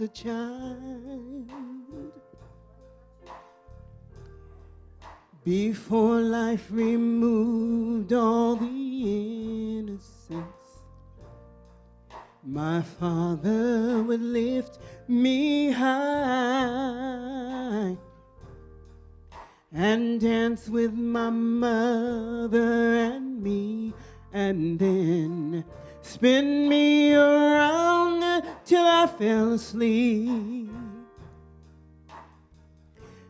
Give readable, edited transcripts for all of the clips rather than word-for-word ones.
a child. Before life removed all the innocence, my father would lift me high and dance with my mother and me, and then spin me around till I fell asleep.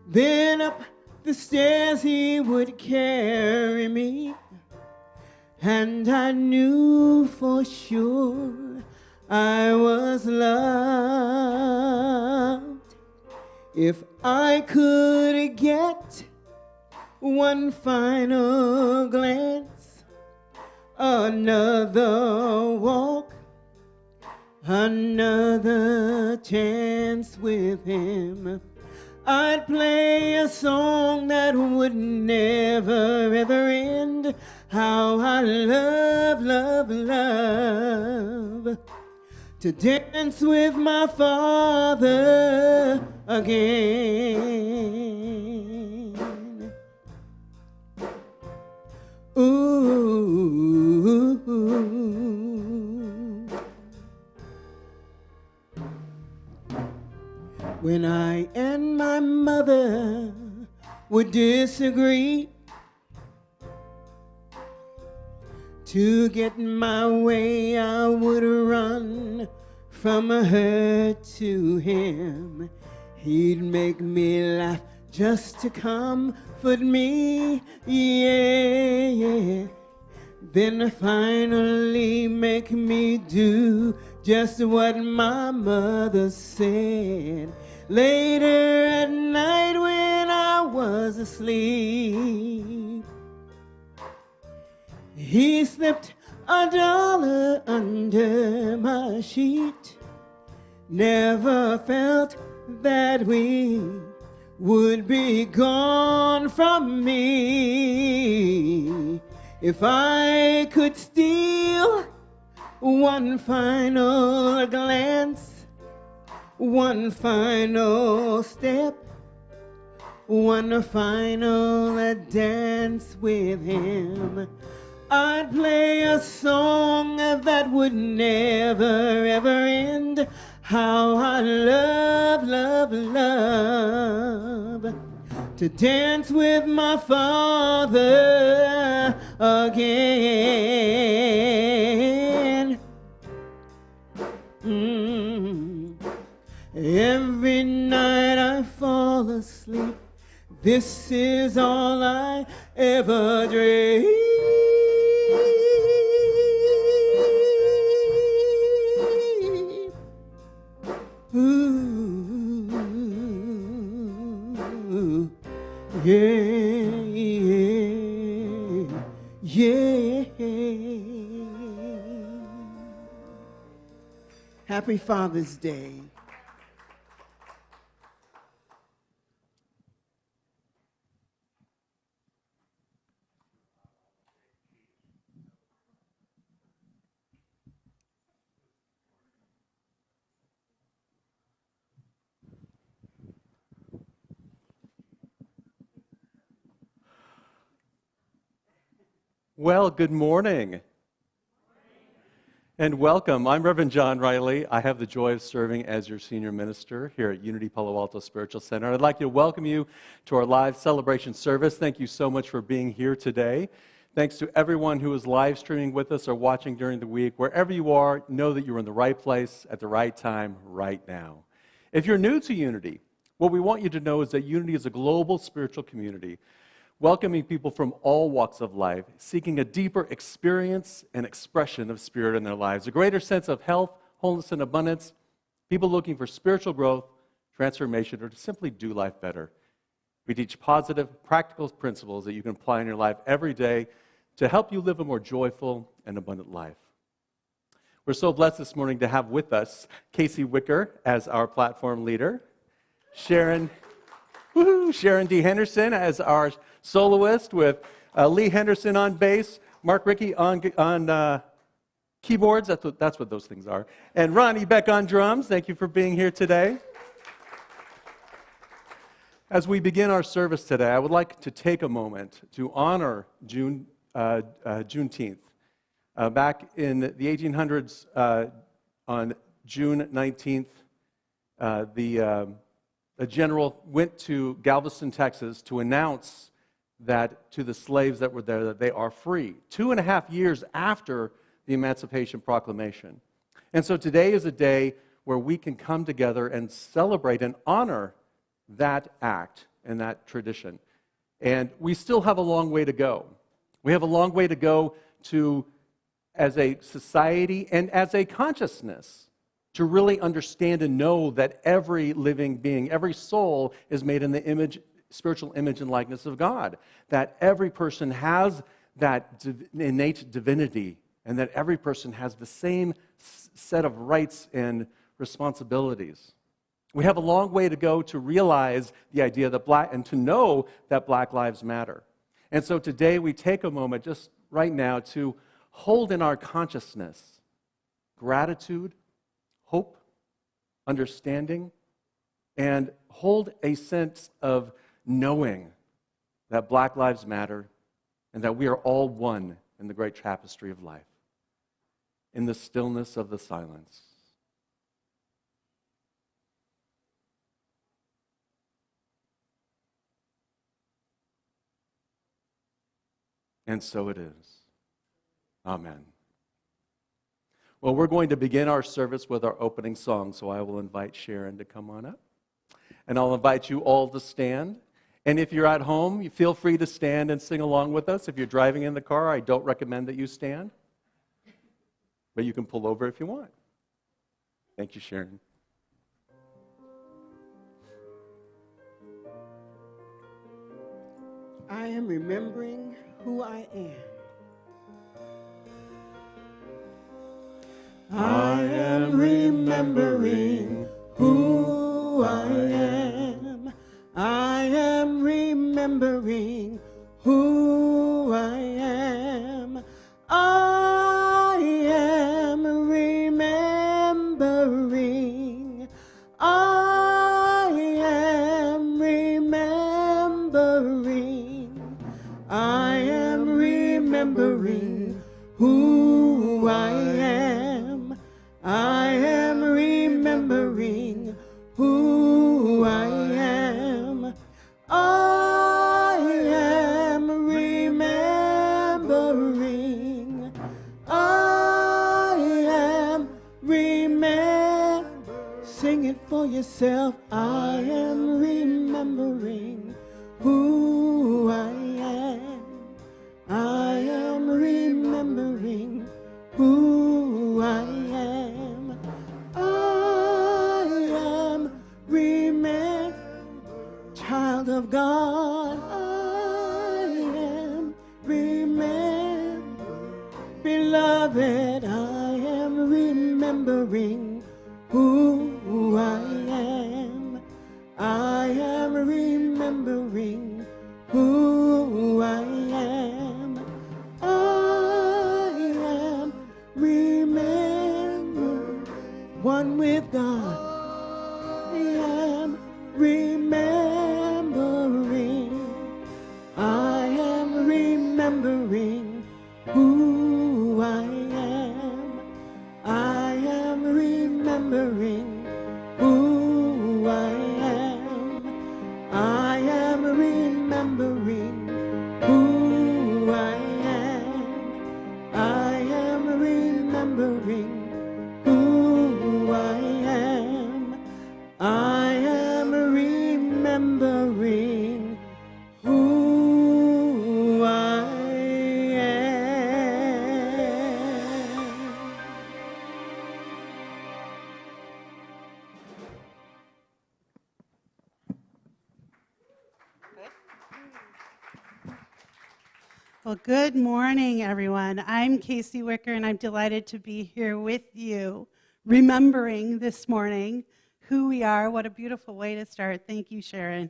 Then up the stairs he would carry me, and I knew for sure I was loved. If I could get one final glance, another walk, another chance with him, I'd play a song that would never ever end. How I love, love, love to dance with my father again. Ooh. When I and my mother would disagree, to get my way I would run from her to him. He'd make me laugh just to comfort me, yeah, yeah. Then finally make me do just what my mother said. Later at night when I was asleep, he slipped $1 under my sheet. Never felt that we would be gone from me. If I could steal one final glance, one final step, one final dance with him, I'd play a song that would never ever end. How I love, love, love to dance with my father again. Every night I fall asleep, this is all I ever dream. Ooh, yeah, yeah, yeah. Happy Father's Day. Well, good morning. And welcome. I'm Reverend John Riley. I have the joy of serving as your senior minister here at Unity Palo Alto Spiritual Center. I'd like to welcome you to our live celebration service. Thank you so much for being here today. Thanks to everyone who is live streaming with us or watching during the week. Wherever you are, know that you're in the right place at the right time right now. If you're new to Unity, what we want you to know is that Unity is a global spiritual community welcoming people from all walks of life, seeking a deeper experience and expression of Spirit in their lives, a greater sense of health, wholeness, and abundance, people looking for spiritual growth, transformation, or to simply do life better. We teach positive, practical principles that you can apply in your life every day to help you live a more joyful and abundant life. We're so blessed this morning to have with us Casey Wicker as our platform leader, Sharon D. Henderson as our soloist, with Lee Henderson on bass, Mark Rickey on keyboards, that's what those things are. And Ronnie Beck on drums, thank you for being here today. As we begin our service today, I would like to take a moment to honor Juneteenth. Back in the 1800s, on June 19th, the general went to Galveston, Texas, to announce that to the slaves that were there that they are free, 2.5 years after the Emancipation Proclamation. And so today is a day where we can come together and celebrate and honor that act and that tradition. And we still have a long way to go. We have a long way to go to, as a society and as a consciousness, to really understand and know that every living being, every soul is made in the image, spiritual image and likeness of God. That every person has that innate divinity, and that every person has the same set of rights and responsibilities. We have a long way to go to realize the idea that and to know that Black lives matter. And so today we take a moment just right now to hold in our consciousness gratitude, hope, understanding, and hold a sense of knowing that Black lives matter and that we are all one in the great tapestry of life, in the stillness of the silence. And so it is. Amen. Well, we're going to begin our service with our opening song, so I will invite Sharon to come on up. And I'll invite you all to stand. And if you're at home, you feel free to stand and sing along with us. If you're driving in the car, I don't recommend that you stand. But you can pull over if you want. Thank you, Sharon. I am remembering who I am. I am remembering who I am. I am remembering who I am. I am remembering. I am remembering. I am remembering who I am. I am remembering who I am. I am remembering. I am Sing it for yourself. I am remembering who I am. I am remembering who I am. I am child of God. I am beloved. I am remembering who I am. I am remembering who I am. I am one with God. I am remembering. I am remembering who I am. I am remembering who I am. I am remembering who I am. I am remembering who I am. I am remembering who I am. Well, good morning, everyone. I'm Casey Wicker, and I'm delighted to be here with you, remembering this morning who we are. What a beautiful way to start. Thank you, Sharon.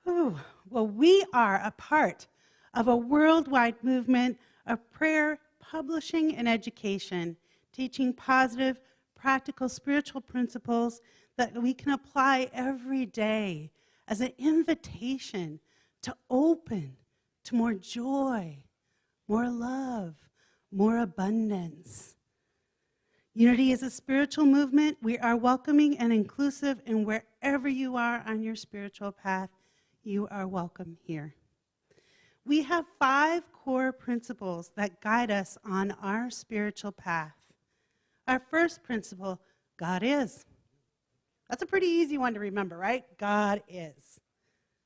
Ooh. Well, we are a part of a worldwide movement of prayer, publishing and education, teaching positive, practical spiritual principles that we can apply every day as an invitation to open to more joy, more love, more abundance. Unity is a spiritual movement. We are welcoming and inclusive, and wherever you are on your spiritual path, you are welcome here. We have 5 core principles that guide us on our spiritual path. Our first principle, God is. That's a pretty easy one to remember, right? God is.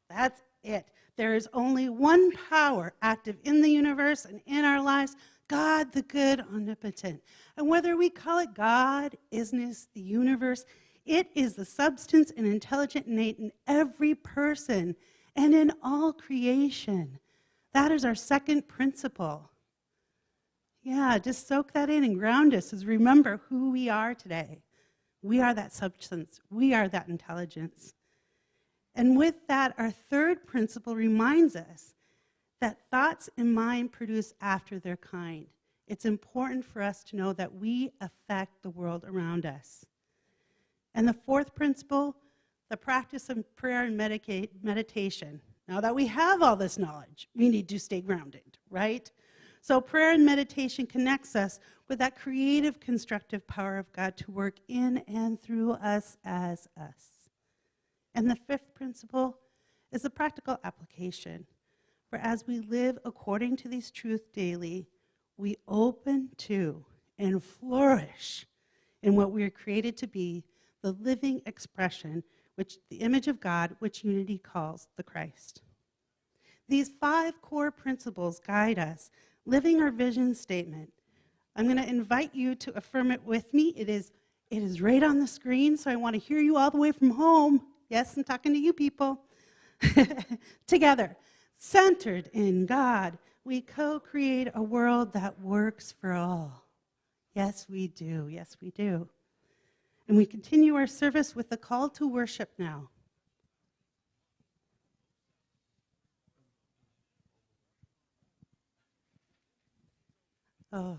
That's it. There is only one power active in the universe and in our lives, God the good, omnipotent. And whether we call it God, isness, the universe, it is the substance and intelligent innate in every person and in all creation. That is our second principle. Yeah, just soak that in and ground us as remember who we are today. We are that substance. We are that intelligence. And with that, our third principle reminds us that thoughts in mind produce after their kind. It's important for us to know that we affect the world around us. And the fourth principle, the practice of prayer and meditation. Now that we have all this knowledge, we need to stay grounded, right? So prayer and meditation connects us with that creative, constructive power of God to work in and through us as us. And the fifth principle is the practical application. For as we live according to these truths daily, we open to and flourish in what we are created to be, the living expression, which the image of God, which unity calls the Christ. These 5 core principles guide us, living our vision statement. I'm going to invite you to affirm it with me. It is right on the screen, so I want to hear you all the way from home. Yes, I'm talking to you people. Together, centered in God, we co-create a world that works for all. Yes, we do. Yes, we do. And we continue our service with the call to worship now. Oh,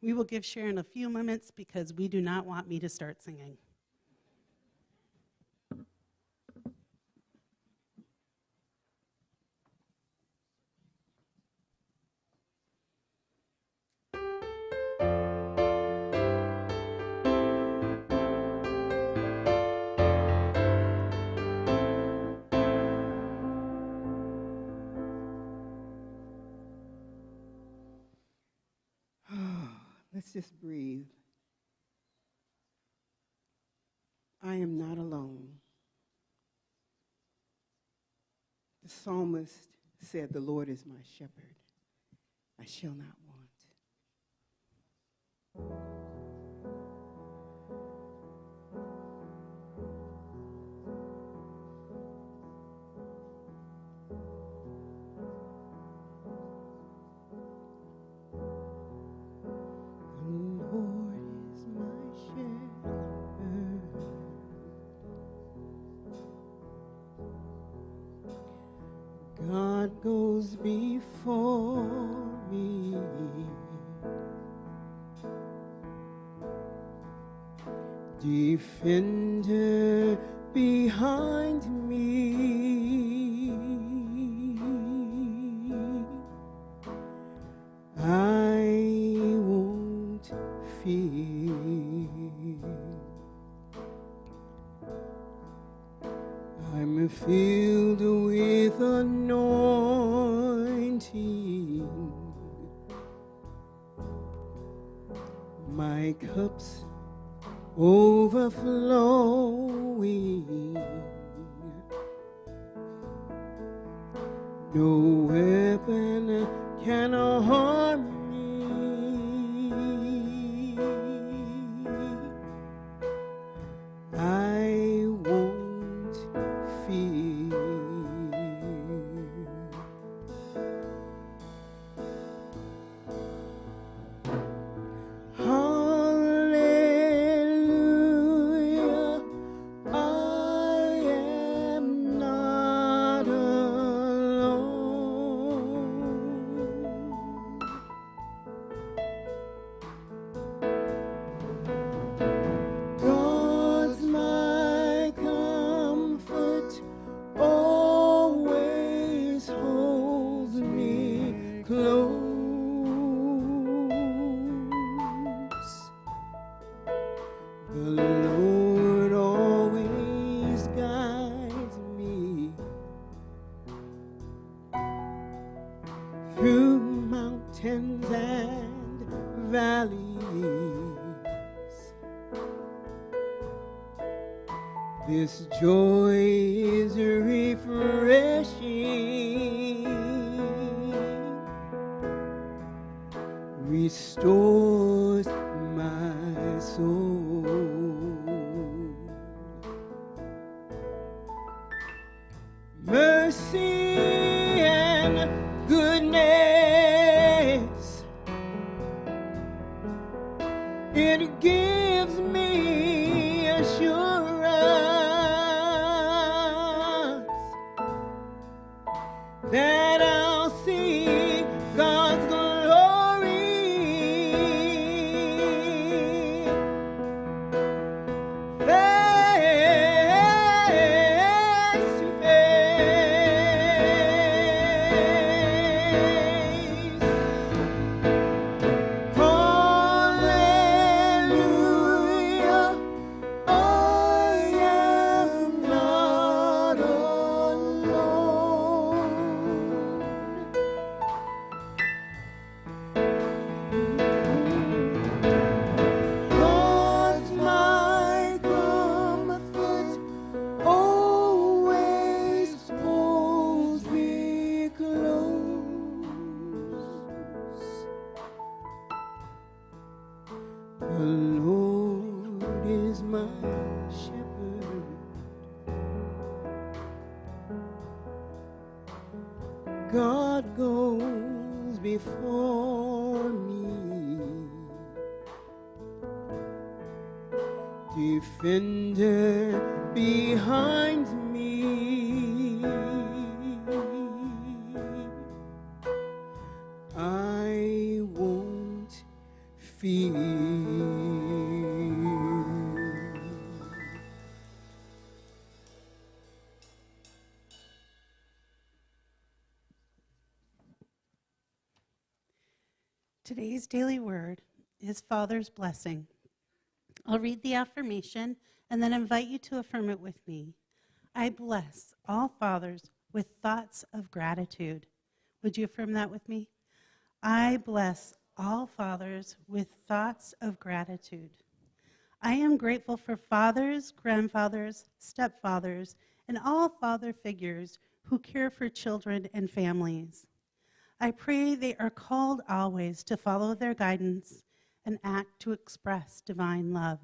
we will give Sharon a few moments because we do not want me to start singing. Let's just breathe. I am not alone. The psalmist said, "The Lord is my shepherd. I shall not want." God goes before me, defender behind me. I won't fear. I'm filled with anointing. My cup's overflowing. No weapon can harm me. I won't fear. Hallelujah, I am not alone. always refreshing, restores my soul. Mercy and goodness, it gives me assurance that I'll see God's glory face to face. Hallelujah, I am not alone. God's my comfort, always holds me close. The Lord is my shepherd, God goes before me, defender behind me. I won't fear. Today's daily word is Father's blessing. I'll read the affirmation and then invite you to affirm it with me. I bless all fathers with thoughts of gratitude. Would you affirm that with me? I bless all fathers with thoughts of gratitude. I am grateful for fathers, grandfathers, stepfathers, and all father figures who care for children and families. I pray they are called always to follow their guidance and act to express divine love.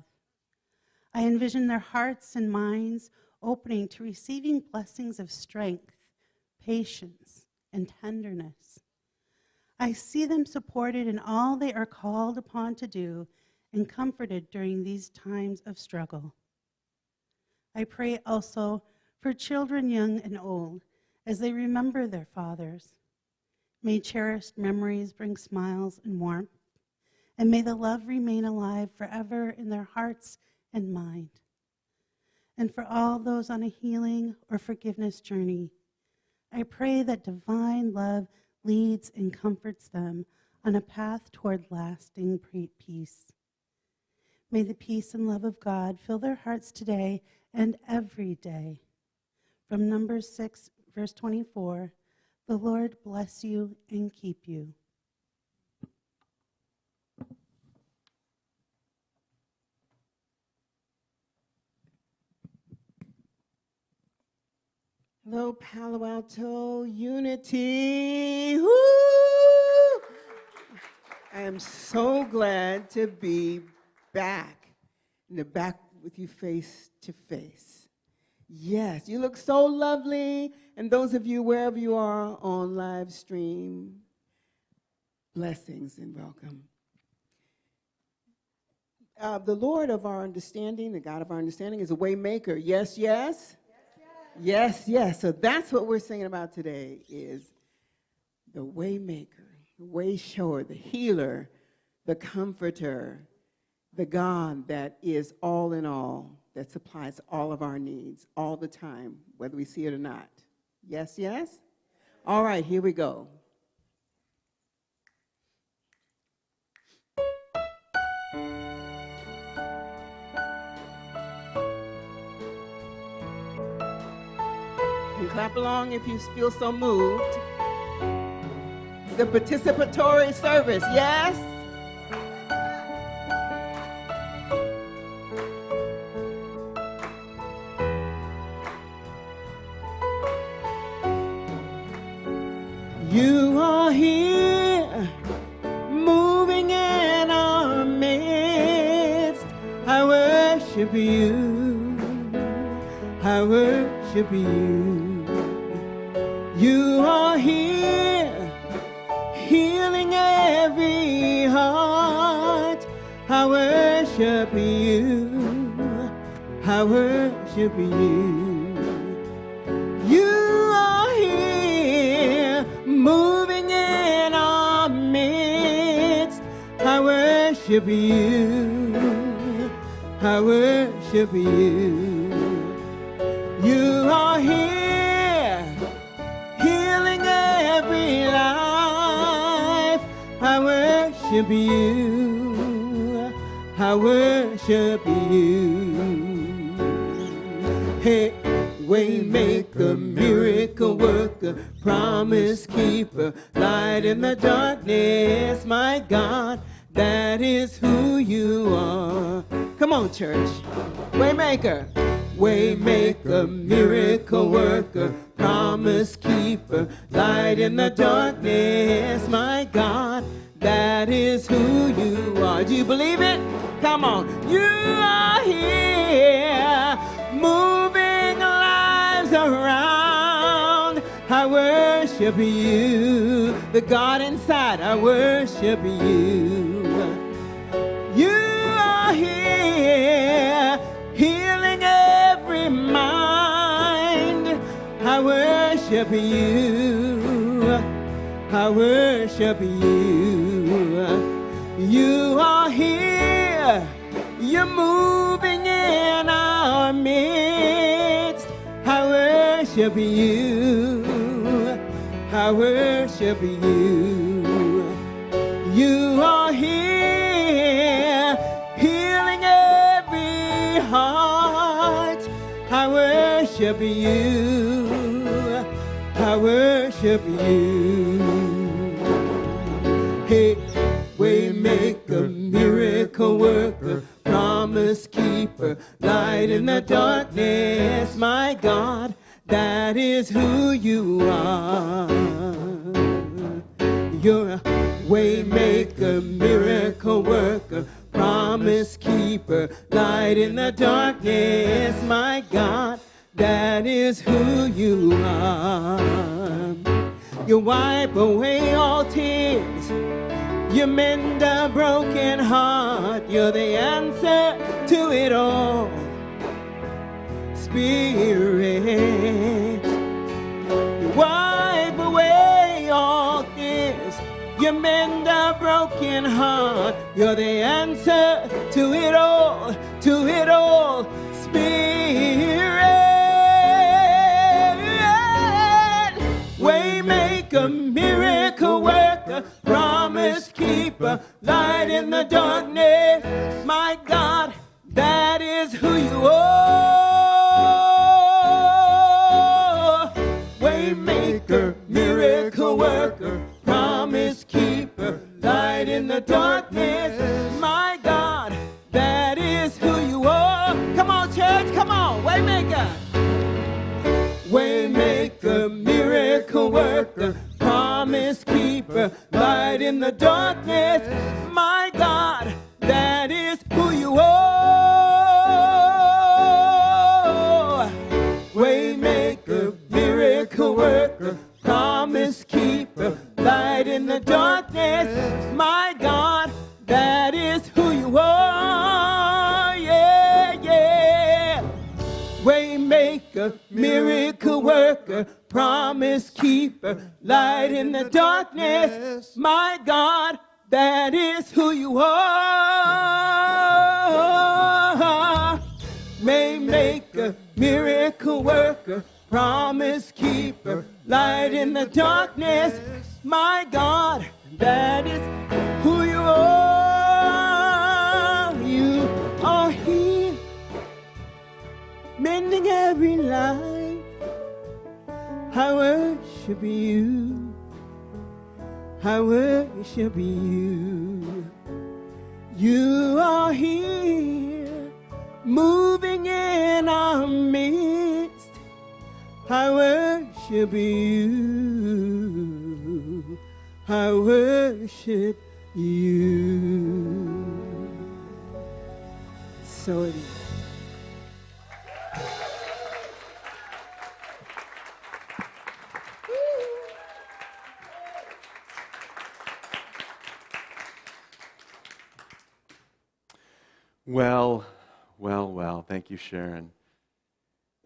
I envision their hearts and minds opening to receiving blessings of strength, patience, and tenderness. I see them supported in all they are called upon to do and comforted during these times of struggle. I pray also for children young and old as they remember their fathers. May cherished memories bring smiles and warmth, and may the love remain alive forever in their hearts and mind. And for all those on a healing or forgiveness journey, I pray that divine love leads and comforts them on a path toward lasting peace. May the peace and love of God fill their hearts today and every day. From Numbers 6, verse 24, the Lord bless you and keep you. Hello, Palo Alto Unity. Woo! I am so glad to be back with you face to face. Yes, you look so lovely. And those of you, wherever you are on live stream, blessings and welcome. The Lord of our understanding, the God of our understanding, is a way maker. Yes, yes? Yes, yes. So that's what we're singing about today, is the way maker, the way shower, the healer, the comforter, the God that is all in all, that supplies all of our needs all the time, whether we see it or not. Yes, yes? All right, here we go. And clap along if you feel so moved. It's a participatory service, yes? You are here, moving in our midst. I worship you. I worship you. You are here, healing every heart. I worship you. I worship you. You are here, moving in our midst. I worship you. I worship you. You are here, healing every life. I worship you. I worship you. Hey, waymaker, miracle worker, promise keeper, light in the darkness. My God, that is who you are. Come on, church. Waymaker. Waymaker, miracle worker, promise keeper, light in the darkness. My God, that is who you are. Do you believe it? Come on. You are here, moving lives around. I worship you. The God inside, I worship you. You are here, healing every mind. I worship you. I worship you. You are here, you're moving in our midst. I worship you. I worship you. You are here, healing every heart. I worship you. I worship you. Hey, waymaker, miracle worker, promise keeper, light in the darkness. My God, that is who you are. You're a waymaker, miracle worker, promise keeper, light in the darkness. My God, that is who you are. You wipe away all tears, you mend a broken heart. You're the answer to it all, Spirit. You wipe away all tears, you mend a broken heart. You're the answer to it all, Spirit. Waymaker, miracle worker, promise keeper, light in the darkness. My God, that is who you are. Waymaker, miracle worker, promise keeper, light in the darkness. My God, that is who you are. Come on, church, come on. Waymaker. Waymaker, miracle worker, promise keeper, light in the darkness. My God, that is who you are. Waymaker, miracle worker, promise keeper, light in the darkness. My God, that is who you are. Yeah, yeah. Waymaker, miracle worker, promise keeper, light in the darkness. My God, that is who you are. Waymaker, miracle worker, promise keeper, light in the darkness. My God, that is who you are. You are here, mending every life. I worship you. I worship you. You are here, moving in our midst. I worship you. I worship you. So it is. Well, well, well. Thank you, Sharon.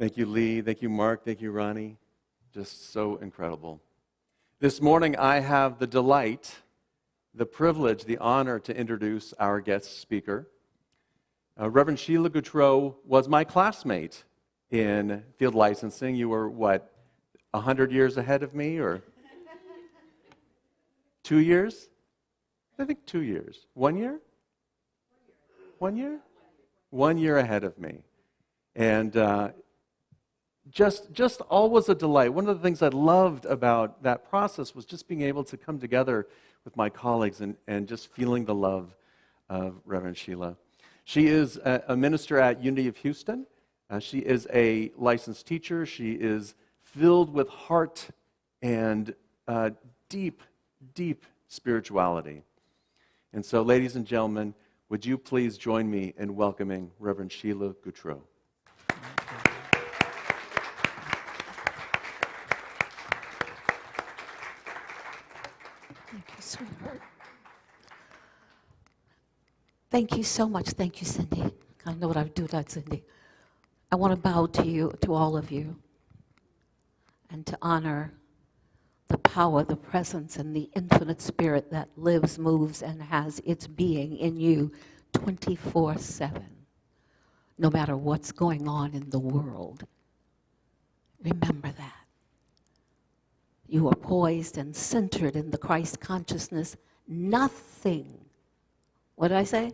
Thank you, Lee. Thank you, Mark. Thank you, Ronnie. Just so incredible. This morning, I have the delight, the privilege, the honor to introduce our guest speaker. Reverend Sheila Gautreaux was my classmate in field licensing. You were, what, 100 years ahead of me, or 2 years? I think 2 years. 1 year? 1 year? 1 year ahead of me. And just always a delight. One of the things I loved about that process was just being able to come together with my colleagues and just feeling the love of Reverend Sheila. She is a minister at Unity of Houston. She is a licensed teacher. She is filled with heart and deep, deep spirituality. And so, ladies and gentlemen, would you please join me in welcoming Reverend Sheila Gautreaux? Thank you, sweetheart. Thank you so much. Thank you, Cindy. I know what I would do that, Cindy. I want to bow to you, to all of you, and to honor the power, the presence, and the infinite spirit that lives, moves, and has its being in you 24/7, no matter what's going on in the world. Remember that. You are poised and centered in the Christ consciousness. Nothing, what did I say?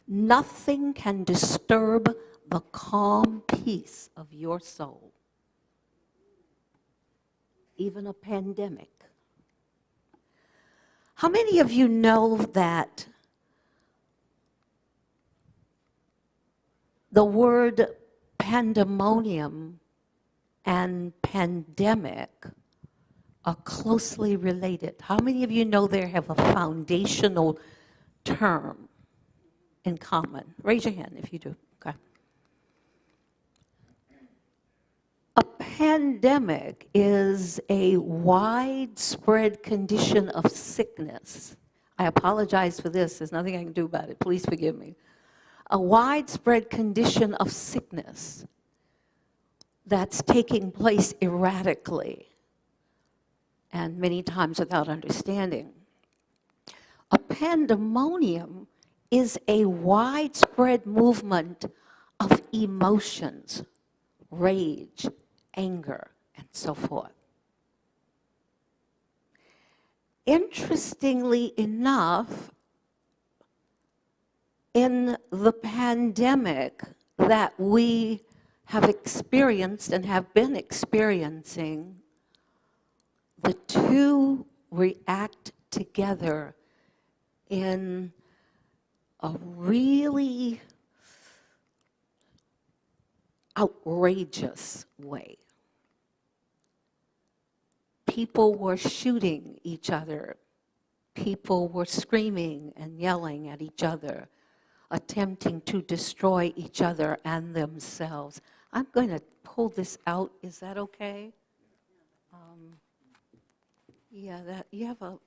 Nothing can disturb the calm peace of your soul. Even a pandemic. How many of you know that the word pandemonium and pandemic are closely related? How many of you know they have a foundational term in common? Raise your hand if you do. Okay. A pandemic is a widespread condition of sickness. I apologize for this. There's nothing I can do about it. Please forgive me. A widespread condition of sickness that's taking place erratically and many times without understanding. A pandemonium is a widespread movement of emotions, rage, anger, and so forth. Interestingly enough, in the pandemic that we have experienced and have been experiencing, the two react together in a really outrageous way. People were shooting each other. People were screaming and yelling at each other, attempting to destroy each other and themselves. I'm going to pull this out. Is that okay? Yeah, you have a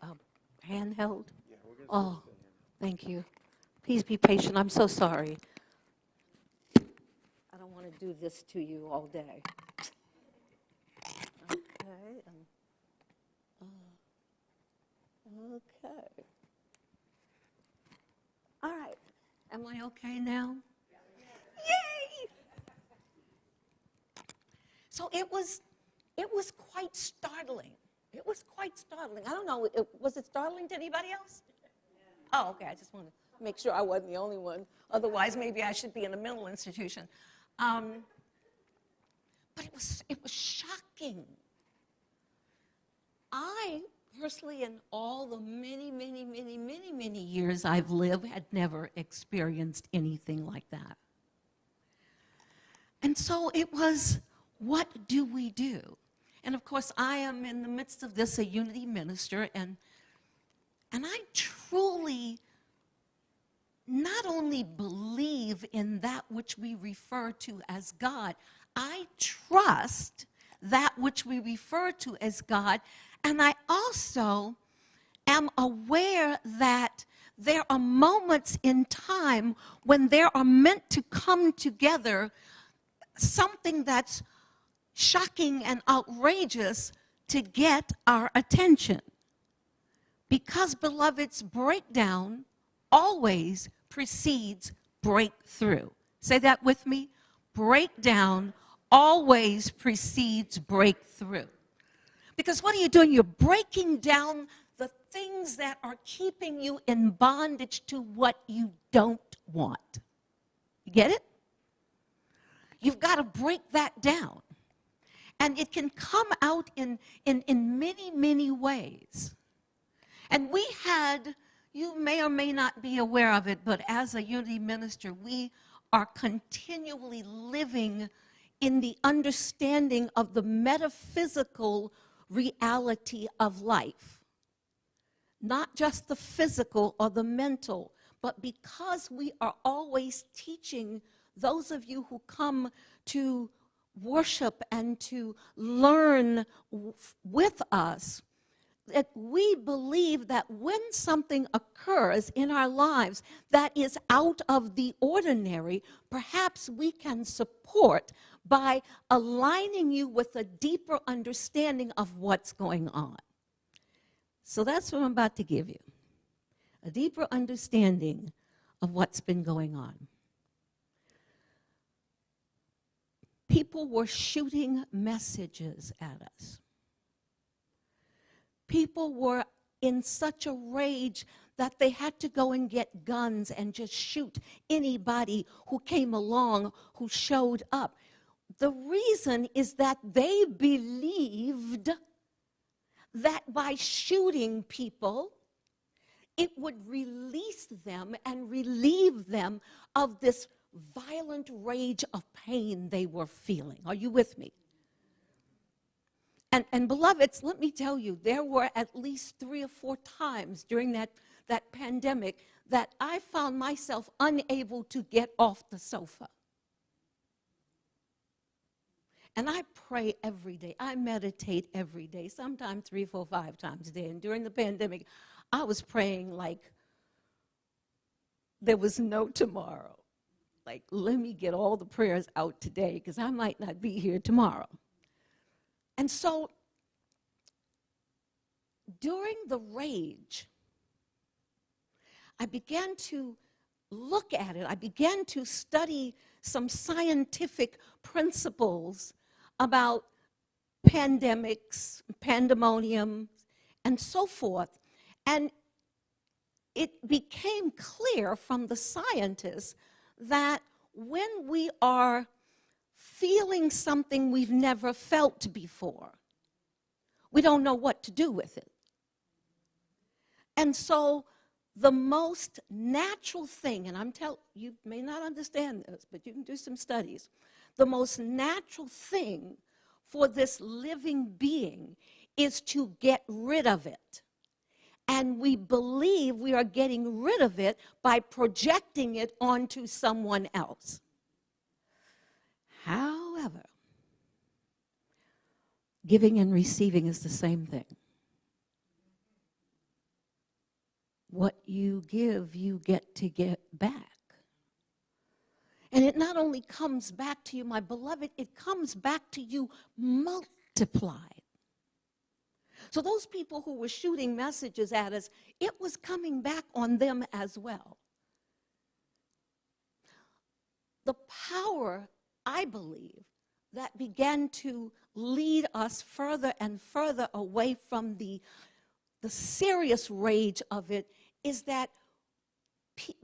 handheld? Yeah, we're going to thank you. Please be patient. I'm so sorry. I don't want to do this to you all day. Okay. Okay. All right. Am I okay now? Yay! So it was quite startling. It was quite startling. I don't know, was it startling to anybody else? Oh, okay, I just wanted to make sure I wasn't the only one. Otherwise, maybe I should be in a mental institution. But it was shocking. I personally, in all the many years I've lived, had never experienced anything like that. And so it was, what do we do? And of course, I am in the midst of this a unity minister, and I truly not only believe in that which we refer to as God, I trust that which we refer to as God, and I also am aware that there are moments in time when there are meant to come together something that's shocking and outrageous to get our attention. Because, beloveds, breakdown always precedes breakthrough. Say that with me. Breakdown always precedes breakthrough. Because what are you doing? You're breaking down the things that are keeping you in bondage to what you don't want. You get it? You've got to break that down. And it can come out in many, many ways. And we had, you may or may not be aware of it, but as a unity minister, we are continually living in the understanding of the metaphysical reality of life. Not just the physical or the mental, but because we are always teaching those of you who come to worship and to learn with us, that we believe that when something occurs in our lives that is out of the ordinary, perhaps we can support by aligning you with a deeper understanding of what's going on. So that's what I'm about to give you, a deeper understanding of what's been going on. People were shooting messages at us. People were in such a rage that they had to go and get guns and just shoot anybody who came along, who showed up. The reason is that they believed that by shooting people, it would release them and relieve them of this violent rage of pain they were feeling. Are you with me? And beloveds, let me tell you, there were at least 3 or 4 times during that pandemic that I found myself unable to get off the sofa. And I pray every day. I meditate every day, sometimes 3, 4, 5 times a day. And during the pandemic, I was praying like there was no tomorrow. Like, let me get all the prayers out today because I might not be here tomorrow. And so, during the rage, I began to look at it. I began to study some scientific principles about pandemics, pandemonium, and so forth. And it became clear from the scientists that when we are feeling something we've never felt before, we don't know what to do with it. And so the most natural thing, and I'm telling you, may not understand this, but you can do some studies. The most natural thing for this living being is to get rid of it. And we believe we are getting rid of it by projecting it onto someone else. However, giving and receiving is the same thing. What you give, you get to get back. And it not only comes back to you, my beloved, it comes back to you multiplied. So those people who were shooting messages at us, it was coming back on them as well. The power, I believe, that began to lead us further and further away from the serious rage of it is that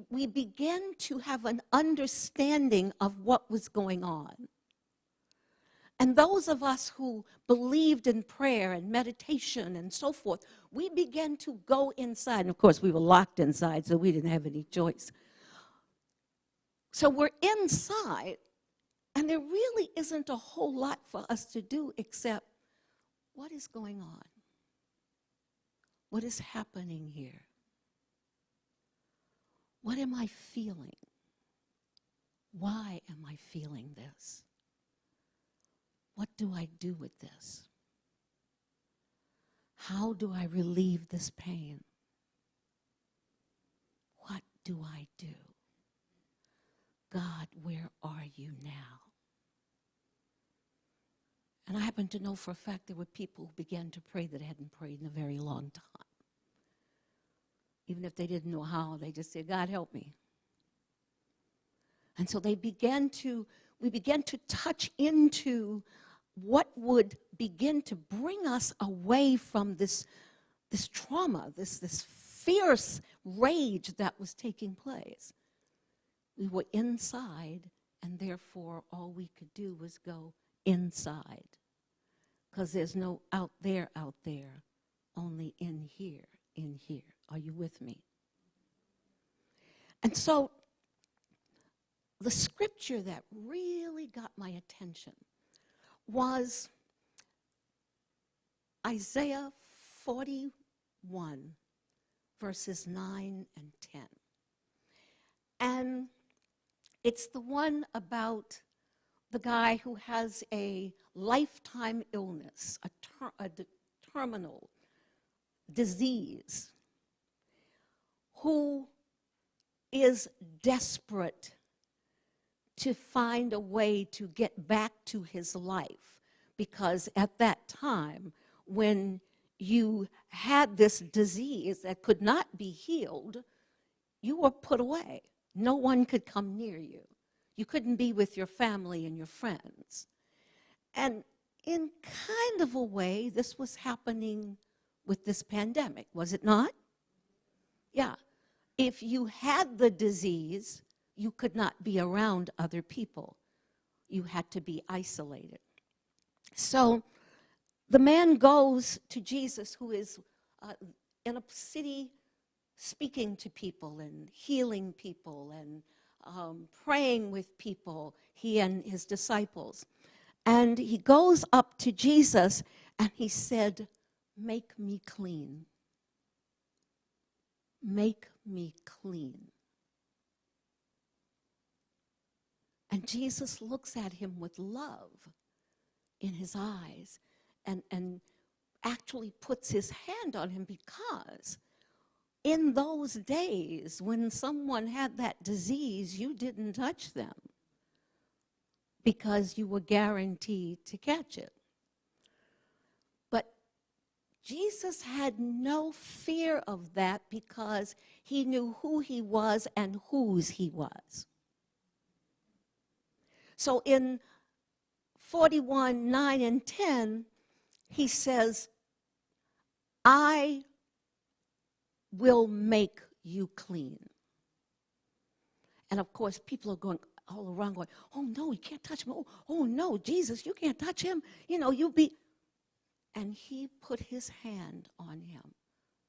we began to have an understanding of what was going on. And those of us who believed in prayer and meditation and so forth, we began to go inside. And of course, we were locked inside, so we didn't have any choice. So we're inside, and there really isn't a whole lot for us to do except what is going on? What is happening here? What am I feeling? Why am I feeling this? What do I do with this? How do I relieve this pain? What do I do? God, where are you now? And I happen to know for a fact there were people who began to pray that hadn't prayed in a very long time. Even if they didn't know how, they just said, God, help me. And so we began to touch into what would begin to bring us away from this trauma, this fierce rage that was taking place. We were inside, and therefore all we could do was go inside. Because there's no out there, only in here. Are you with me? And so the scripture that really got my attention was Isaiah 41, verses 9 and 10. And it's the one about the guy who has a lifetime illness, a terminal disease, who is desperate to find a way to get back to his life. Because at that time, when you had this disease that could not be healed, you were put away. No one could come near you. You couldn't be with your family and your friends. And in kind of a way, this was happening with this pandemic, was it not? Yeah. If you had the disease, you could not be around other people. You had to be isolated. So the man goes to Jesus, who is in a city speaking to people and healing people and praying with people, he and his disciples. And he goes up to Jesus and he said, "Make me clean. Make me clean." And Jesus looks at him with love in his eyes and actually puts his hand on him, because in those days when someone had that disease, you didn't touch them because you were guaranteed to catch it. But Jesus had no fear of that because he knew who he was and whose he was. So in 41, 9 and 10, he says, "I will make you clean." And of course, people are going all around going, "Oh no, you can't touch him. Oh no, Jesus, you can't touch him. You know, you'll be..." And he put his hand on him,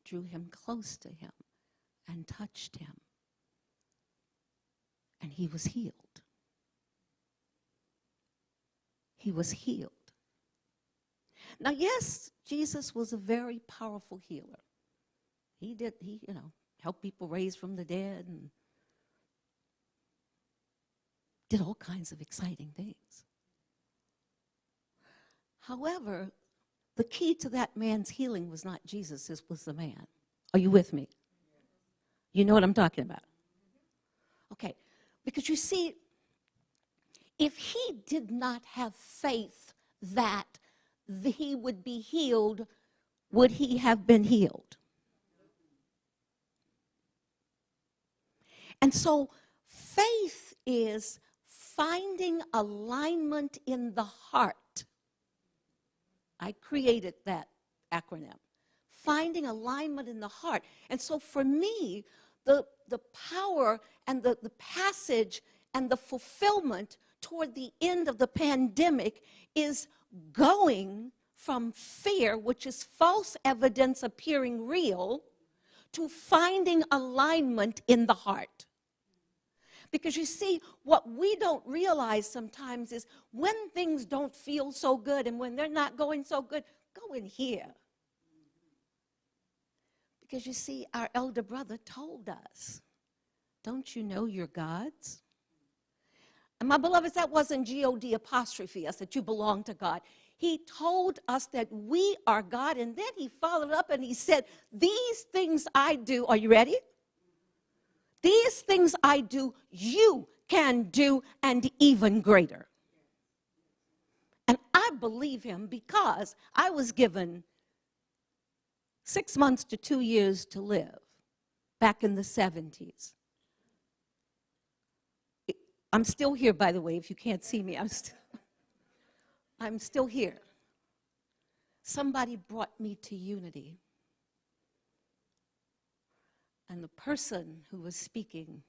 drew him close to him, and touched him. And he was healed. He was healed. Now, yes, Jesus was a very powerful healer. He helped people raise from the dead and did all kinds of exciting things. However, the key to that man's healing was not Jesus, it was the man. Are you with me? You know what I'm talking about? Okay, because you see, if he did not have faith that he would be healed, would he have been healed? And so faith is finding alignment in the heart. I created that acronym. Finding alignment in the heart. And so for me, the power and the passage and the fulfillment toward the end of the pandemic is going from fear, which is false evidence appearing real, to finding alignment in the heart. Because you see, what we don't realize sometimes is when things don't feel so good and when they're not going so good, go in here. Because you see, our elder brother told us, don't you know you're God's? And my beloveds, that wasn't G-O-D apostrophe us, that you belong to God. He told us that we are God, and then he followed up and he said, these things I do, are you ready? These things I do, you can do, and even greater. And I believe him because I was given 6 months to 2 years to live back in the 70s. I'm still here, by the way, if you can't see me. I'm still here. Somebody brought me to Unity. And the person who was speaking,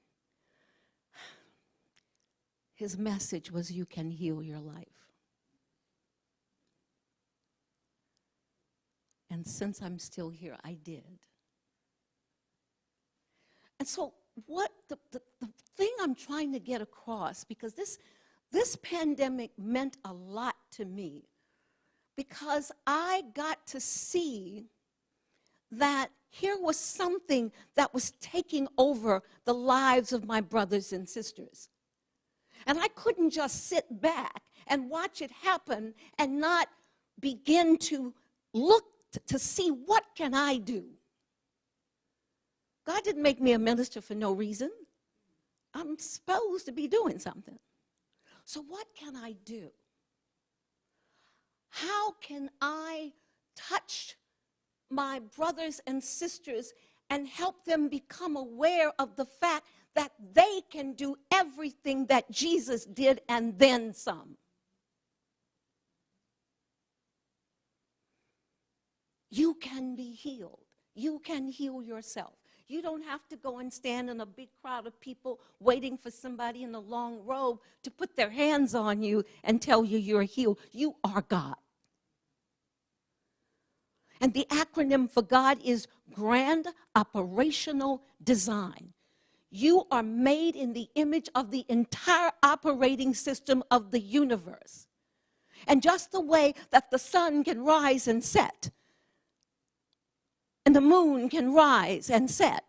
his message was, you can heal your life. And since I'm still here, I did. And so what the thing I'm trying to get across, because this pandemic meant a lot to me, because I got to see that here was something that was taking over the lives of my brothers and sisters. And I couldn't just sit back and watch it happen and not begin to look to see what can I do. God didn't make me a minister for no reason. I'm supposed to be doing something. So what can I do? How can I touch my brothers and sisters and help them become aware of the fact that they can do everything that Jesus did and then some? You can be healed. You can heal yourself. You don't have to go and stand in a big crowd of people waiting for somebody in a long robe to put their hands on you and tell you you're healed. You are God. And the acronym for God is Grand Operational Design. You are made in the image of the entire operating system of the universe. And just the way that the sun can rise and set, and the moon can rise and set,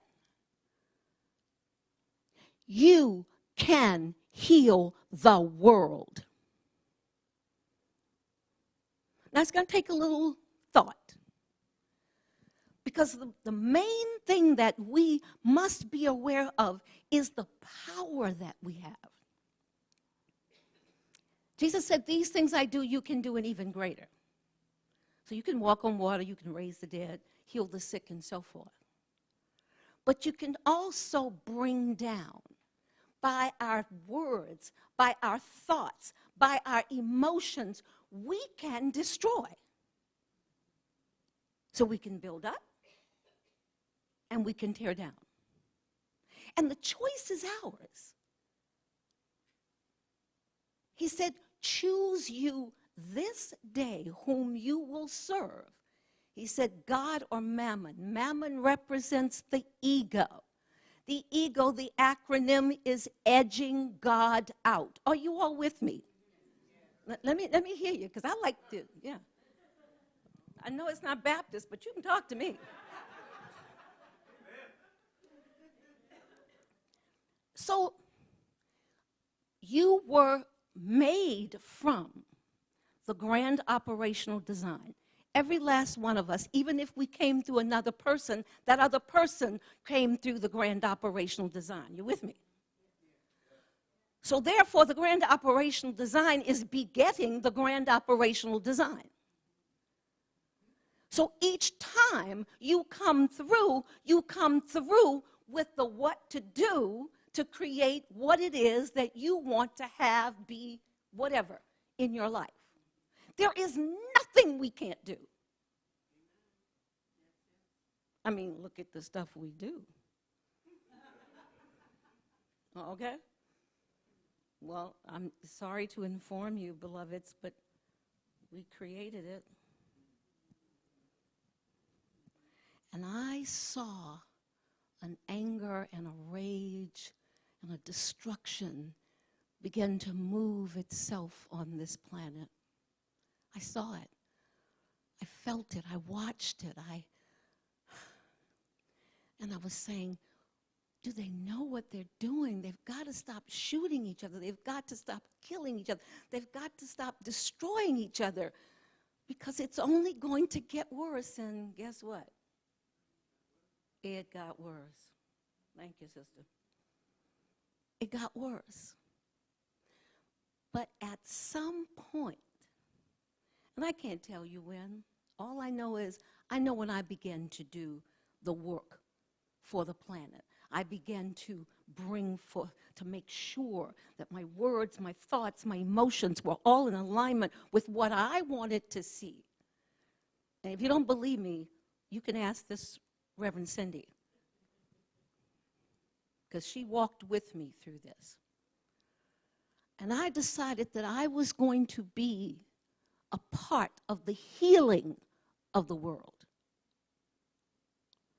you can heal the world. Now, it's going to take a little thought. Because the main thing that we must be aware of is the power that we have. Jesus said, these things I do, you can do and even greater. So you can walk on water, you can raise the dead, heal the sick, and so forth. But you can also bring down, by our words, by our thoughts, by our emotions, we can destroy. So we can build up, and we can tear down. And the choice is ours. He said, choose you this day whom you will serve. He said, God or mammon. Mammon represents the ego. The ego, the acronym is edging God out. Are you all with me? Let me hear you, because I like to, yeah. I know it's not Baptist, but you can talk to me. So, you were made from the grand operational design. Every last one of us, even if we came through another person, that other person came through the grand operational design. You with me? So therefore, the grand operational design is begetting the grand operational design. So each time you come through with the what to do to create what it is that you want to have be whatever in your life. There is nothing we can't do. I mean, look at the stuff we do. Okay? Well, I'm sorry to inform you, beloveds, but we created it. And I saw an anger and a rage and a destruction began to move itself on this planet. I saw it. I felt it. I watched it. And I was saying, do they know what they're doing? They've got to stop shooting each other. They've got to stop killing each other. They've got to stop destroying each other, because it's only going to get worse. And guess what? It got worse. Thank you, sister. It got worse. But at some point, and I can't tell you when, all I know is I know when I began to do the work for the planet. I began to bring forth, to make sure that my words, my thoughts, my emotions were all in alignment with what I wanted to see. And if you don't believe me, you can ask this Reverend Cindy, because she walked with me through this. And I decided that I was going to be a part of the healing of the world.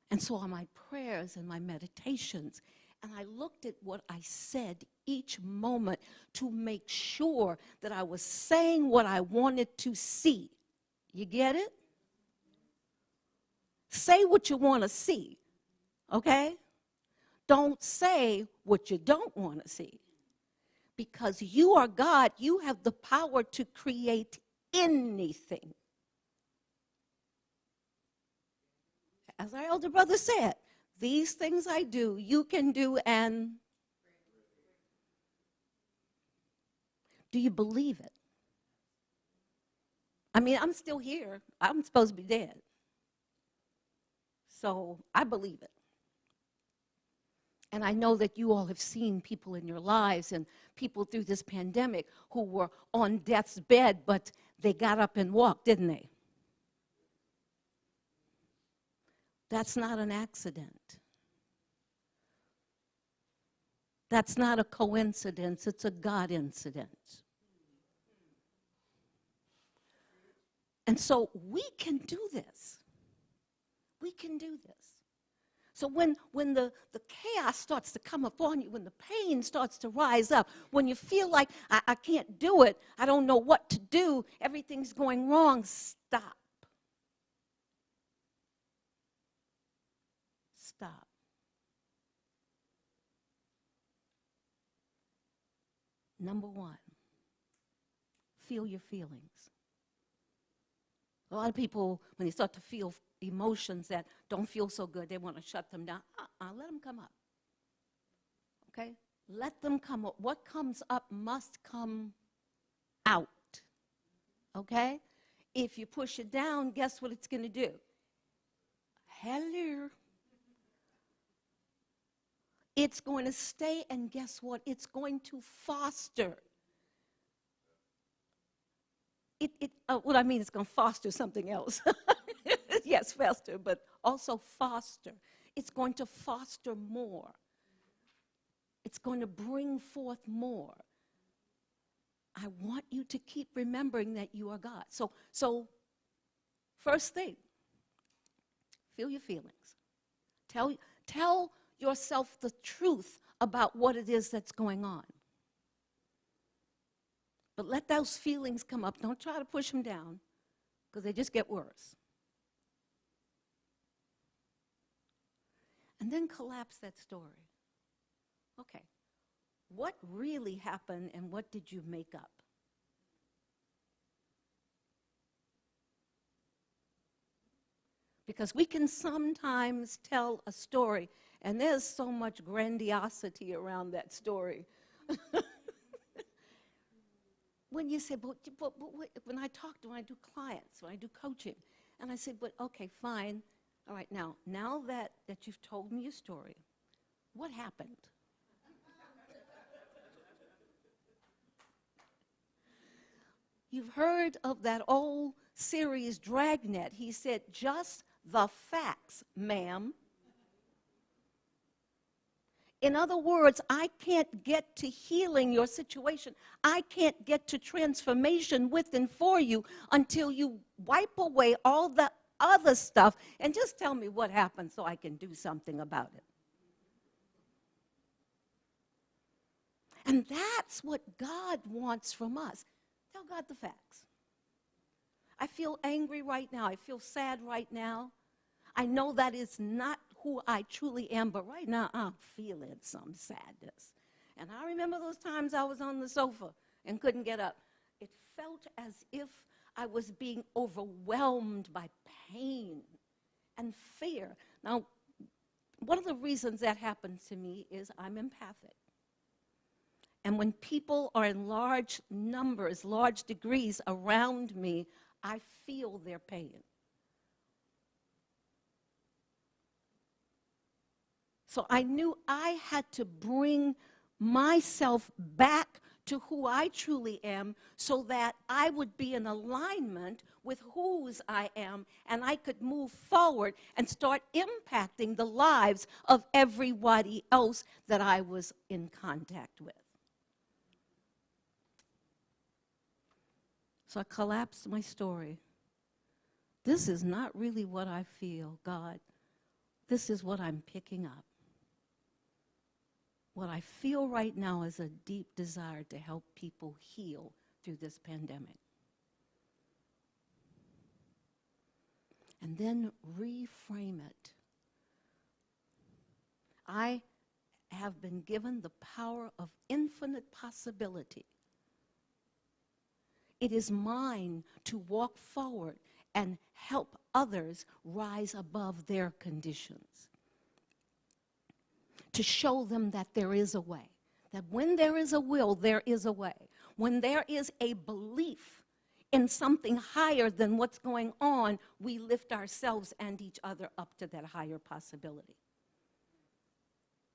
And so on my prayers and my meditations, and I looked at what I said each moment to make sure that I was saying what I wanted to see. You get it? Say what you want to see, okay? Don't say what you don't want to see. Because you are God, you have the power to create anything. As our elder brother said, these things I do, you can do, and do you believe it? I mean, I'm still here. I'm supposed to be dead. So I believe it. And I know that you all have seen people in your lives and people through this pandemic who were on death's bed, but they got up and walked, didn't they? That's not an accident. That's not a coincidence. It's a God incident. And so we can do this. We can do this. So when the chaos starts to come upon you, when the pain starts to rise up, when you feel like, I can't do it, I don't know what to do, everything's going wrong, stop. Stop. Number one, feel your feelings. A lot of people, when they start to feel emotions that don't feel so good, they want to shut them down. Let them come up. Okay? Let them come up. What comes up must come out. Okay? If you push it down, guess what it's going to do? Hello. It's going to stay, and guess what? It's going to foster. What I mean is going to foster something else. Yes, faster, but also foster. It's going to foster more. It's going to bring forth more. I want you to keep remembering that you are God. So first thing, feel your feelings. Tell yourself the truth about what it is that's going on. But let those feelings come up. Don't try to push them down, because they just get worse. And then collapse that story. Okay, what really happened and what did you make up? Because we can sometimes tell a story, and there's so much grandiosity around that story. When you say, but when I do clients, when I do coaching, and I say, but okay, fine. All right, now that you've told me your story, what happened? You've heard of that old series, Dragnet. He said, just the facts, ma'am. In other words, I can't get to healing your situation. I can't get to transformation with and for you until you wipe away all the other stuff and just tell me what happened so I can do something about it. And that's what God wants from us. Tell God the facts. I feel angry right now. I feel sad right now. I know that is not who I truly am, but right now I'm feeling some sadness. And I remember those times I was on the sofa and couldn't get up. It felt as if I was being overwhelmed by pain and fear. Now, one of the reasons that happens to me is I'm empathic. And when people are in large numbers, large degrees around me, I feel their pain. So I knew I had to bring myself back to who I truly am so that I would be in alignment with whose I am, and I could move forward and start impacting the lives of everybody else that I was in contact with. So I collapsed my story. This is not really what I feel, God. This is what I'm picking up. What I feel right now is a deep desire to help people heal through this pandemic. And then reframe it. I have been given the power of infinite possibility. It is mine to walk forward and help others rise above their conditions. To show them that there is a way. That when there is a will, there is a way. When there is a belief in something higher than what's going on, we lift ourselves and each other up to that higher possibility.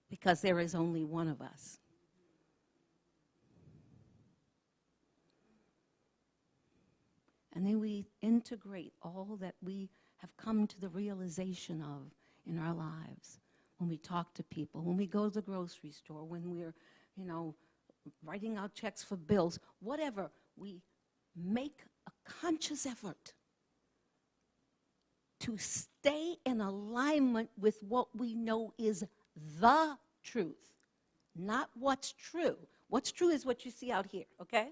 Because there is only one of us. And then we integrate all that we have come to the realization of in our lives. When we talk to people, when we go to the grocery store, when we're, writing out checks for bills, whatever, we make a conscious effort to stay in alignment with what we know is the truth, not what's true. What's true is what you see out here, okay?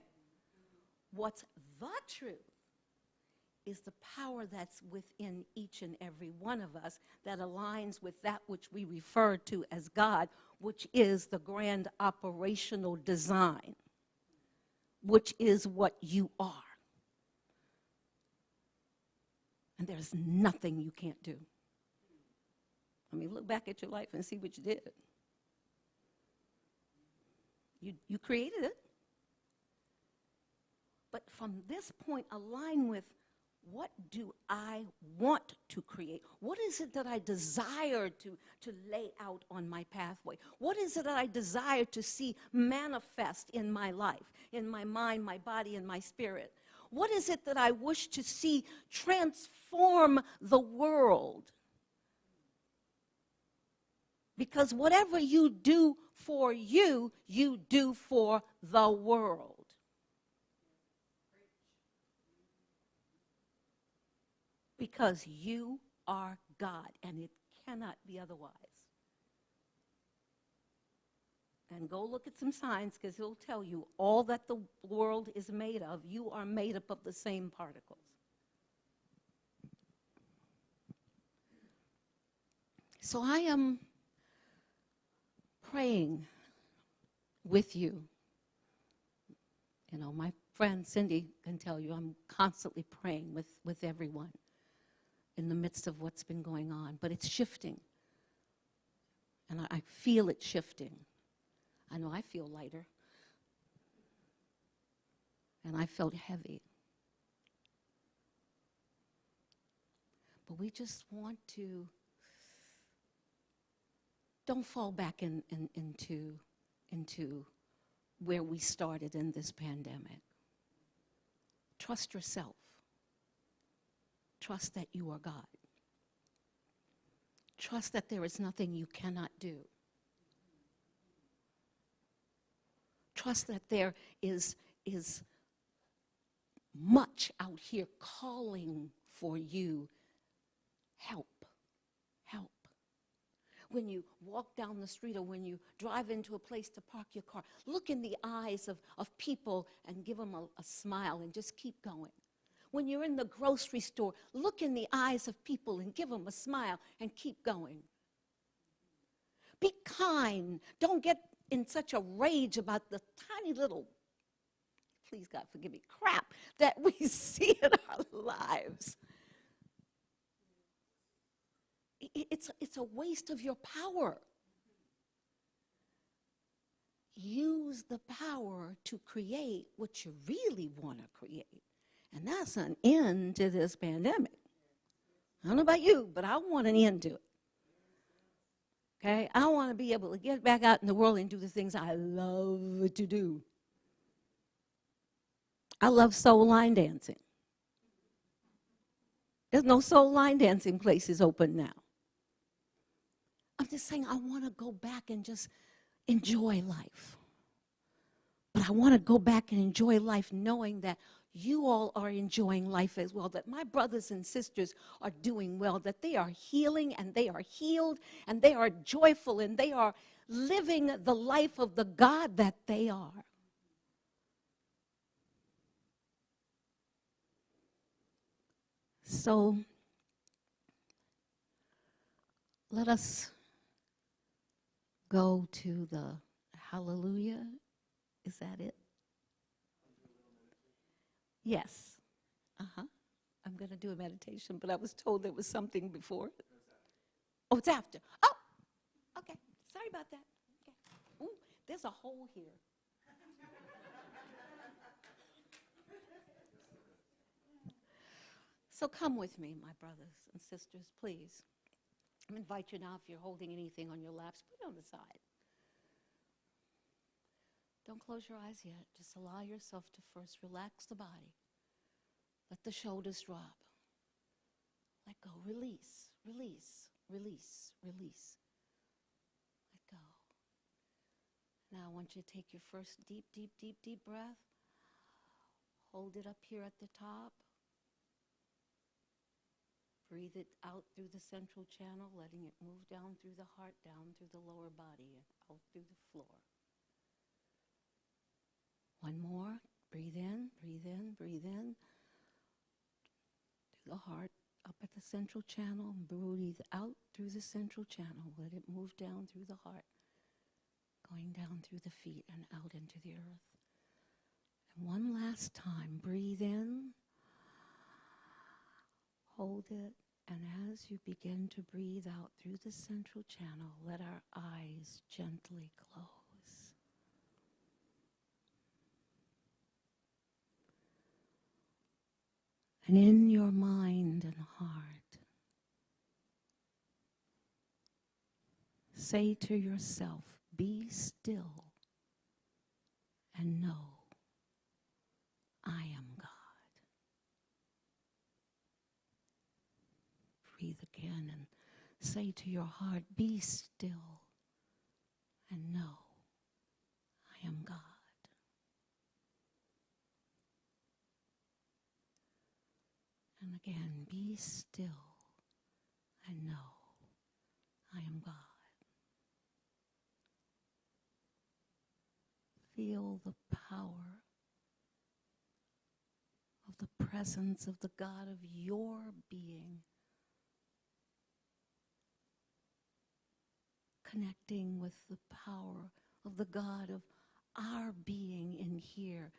What's the truth is the power that's within each and every one of us that aligns with that which we refer to as God, which is the grand operational design, which is what you are. And there's nothing you can't do. I mean, look back at your life and see what you did. You created it. But from this point, align with, what do I want to create? What is it that I desire to lay out on my pathway? What is it that I desire to see manifest in my life, in my mind, my body, and my spirit? What is it that I wish to see transform the world? Because whatever you do for you, you do for the world. Because you are God, and it cannot be otherwise. And go look at some signs, because it'll tell you all that the world is made of. You are made up of the same particles. So I am praying with you. My friend Cindy can tell you I'm constantly praying with everyone in the midst of what's been going on. But it's shifting. And I feel it shifting. I know I feel lighter. And I felt heavy. But we just want to, don't fall back into where we started in this pandemic. Trust yourself. Trust that you are God. Trust that there is nothing you cannot do. Trust that there is much out here calling for you. Help. Help. when you walk down the street or when you drive into a place to park your car, look in the eyes of people and give them a smile and just keep going. When you're in the grocery store, look in the eyes of people and give them a smile and keep going. Be kind. Don't get in such a rage about the tiny little, please God forgive me, crap that we see in our lives. It's a waste of your power. Use the power to create what you really want to create. And that's an end to this pandemic. I don't know about you, but I want an end to it. Okay? I want to be able to get back out in the world and do the things I love to do. I love soul line dancing. There's no soul line dancing places open now. I'm just saying I want to go back and just enjoy life. But I want to go back and enjoy life knowing that you all are enjoying life as well, that my brothers and sisters are doing well, that they are healing and they are healed and they are joyful and they are living the life of the God that they are. So let us go to the hallelujah. Is that it? Yes. I'm going to do a meditation, but I was told there was something before. Oh, it's after. Oh, okay. Sorry about that. Okay. Ooh, there's a hole here. So come with me, my brothers and sisters, please. I invite you now, if you're holding anything on your laps, put it on the side. Don't close your eyes yet. Just allow yourself to first relax the body. Let the shoulders drop. Let go. Release, release, release, release. Let go. Now I want you to take your first deep, deep, deep, deep breath. Hold it up here at the top. Breathe it out through the central channel, letting it move down through the heart, down through the lower body, and out through the floor. One more. Breathe in, breathe in, breathe in. Through the heart, up at the central channel. Breathe out through the central channel. Let it move down through the heart, going down through the feet and out into the earth. And one last time. Breathe in. Hold it, and as you begin to breathe out through the central channel, let our eyes gently close. And in your mind and heart, say to yourself, be still and know I am God. Breathe again and say to your heart, be still and know I am God. And again, be still and know I am God. Feel the power of the presence of the God of your being, connecting with the power of the God of our being in here,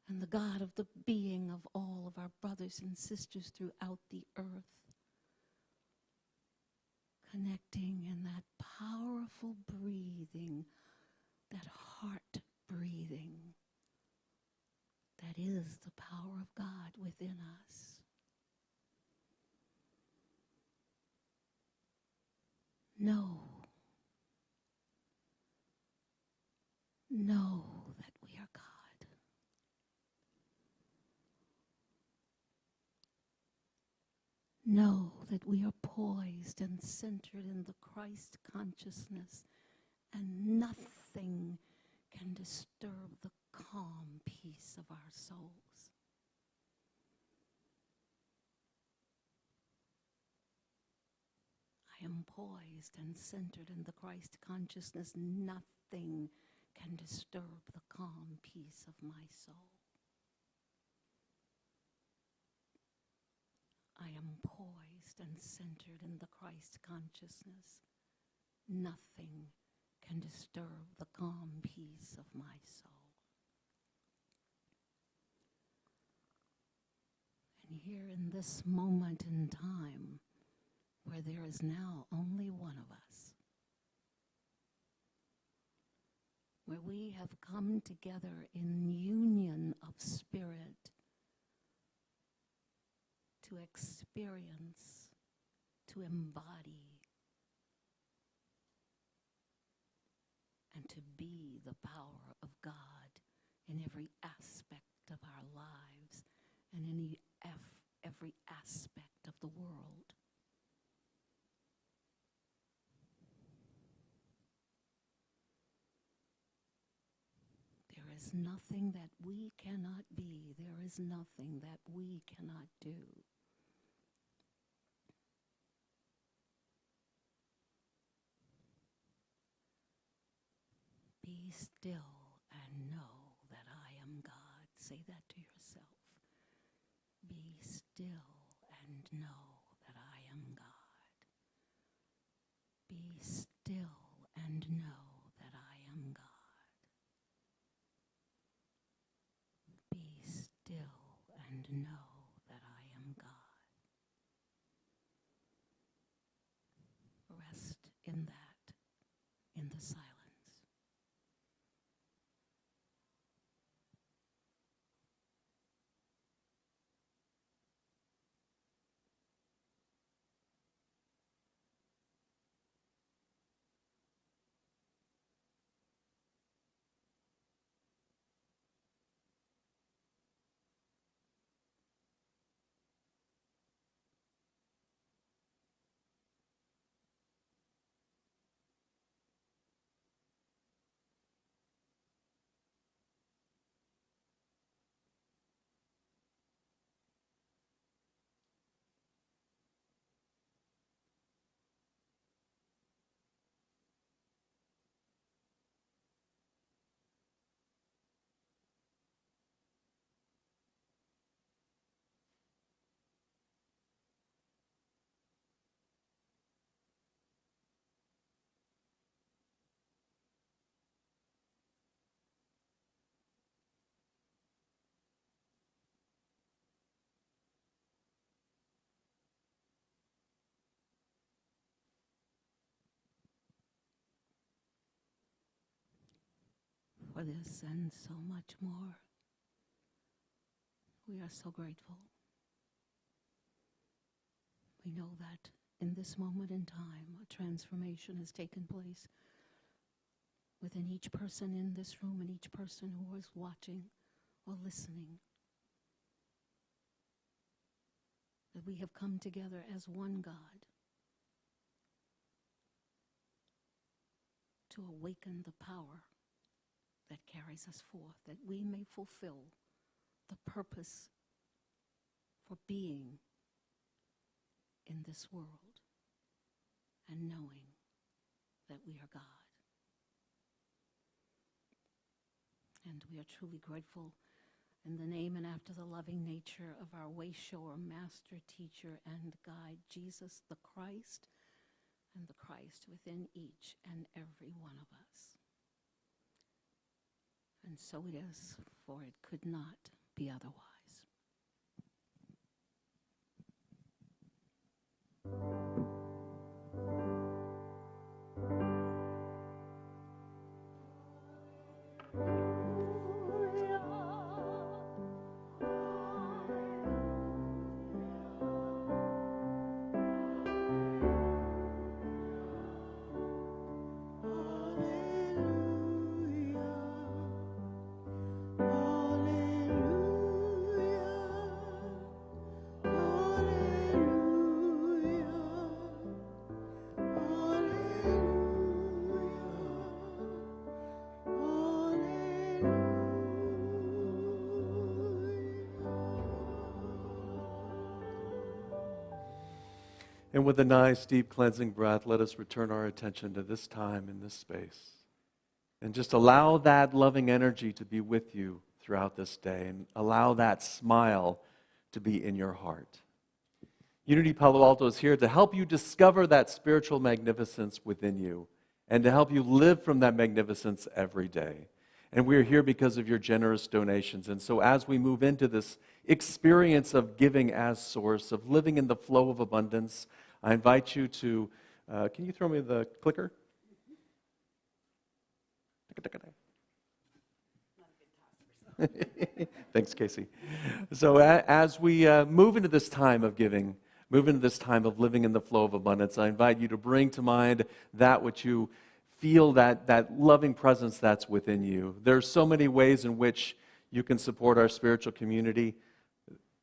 and the God of the being of all of our brothers and sisters throughout the earth. Connecting in that powerful breathing, that heart breathing, that is the power of God within us. Know that we are God. Know that we are poised and centered in the Christ consciousness, and nothing can disturb the calm peace of our souls. I am poised and centered in the Christ consciousness. Nothing can disturb the calm peace of my soul. I am poised and centered in the Christ consciousness. Nothing can disturb the calm peace of my soul. And here in this moment in time, where there is now only one of us, where we have come together in union of spirit to experience, to embody, and to be the power of God in every aspect of our lives and in every aspect of the world. There is nothing that we cannot be. There is nothing that we cannot do. Be still and know that I am God. Say that to yourself. Be still and know that I am God. Be still and know that I am God. Be still and know that I am God. Rest in that, in the silence. For this and so much more, we are so grateful. We know that in this moment in time, a transformation has taken place within each person in this room and each person who is watching or listening. That we have come together as one God to awaken the power that carries us forth, that we may fulfill the purpose for being in this world and knowing that we are God. And we are truly grateful in the name and after the loving nature of our way shower, master, teacher, and guide, Jesus the Christ, and the Christ within each and every one of us. And so it is, for it could not be otherwise. Hallelujah. And with a nice, deep, cleansing breath, let us return our attention to this time in this space. And just allow that loving energy to be with you throughout this day. And allow that smile to be in your heart. Unity Palo Alto is here to help you discover that spiritual magnificence within you and to help you live from that magnificence every day. And we are here because of your generous donations. And so as we move into this experience of giving as source, of living in the flow of abundance, I invite you to, can you throw me the clicker? Thanks, Casey. So as we move into this time of giving, move into this time of living in the flow of abundance, I invite you to bring to mind that which you feel, that loving presence that's within you. There's so many ways in which you can support our spiritual community,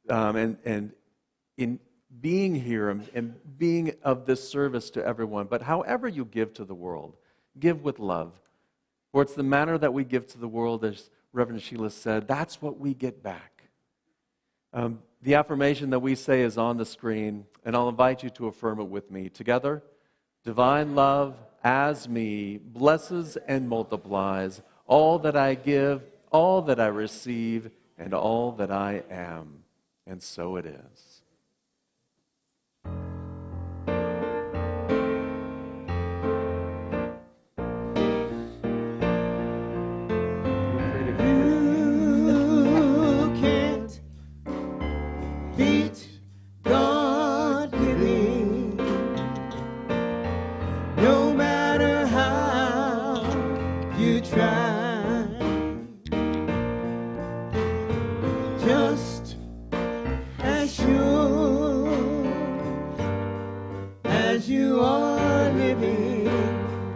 and in being here and being of this service to everyone. But however you give to the world, give with love. For it's the manner that we give to the world, as Reverend Sheila said, that's what we get back. The affirmation that we say is on the screen, and I'll invite you to affirm it with me. Together, divine love as me blesses and multiplies all that I give, all that I receive, and all that I am. And so it is. You can't beat God giving, no matter how you try. Just as sure as you are living,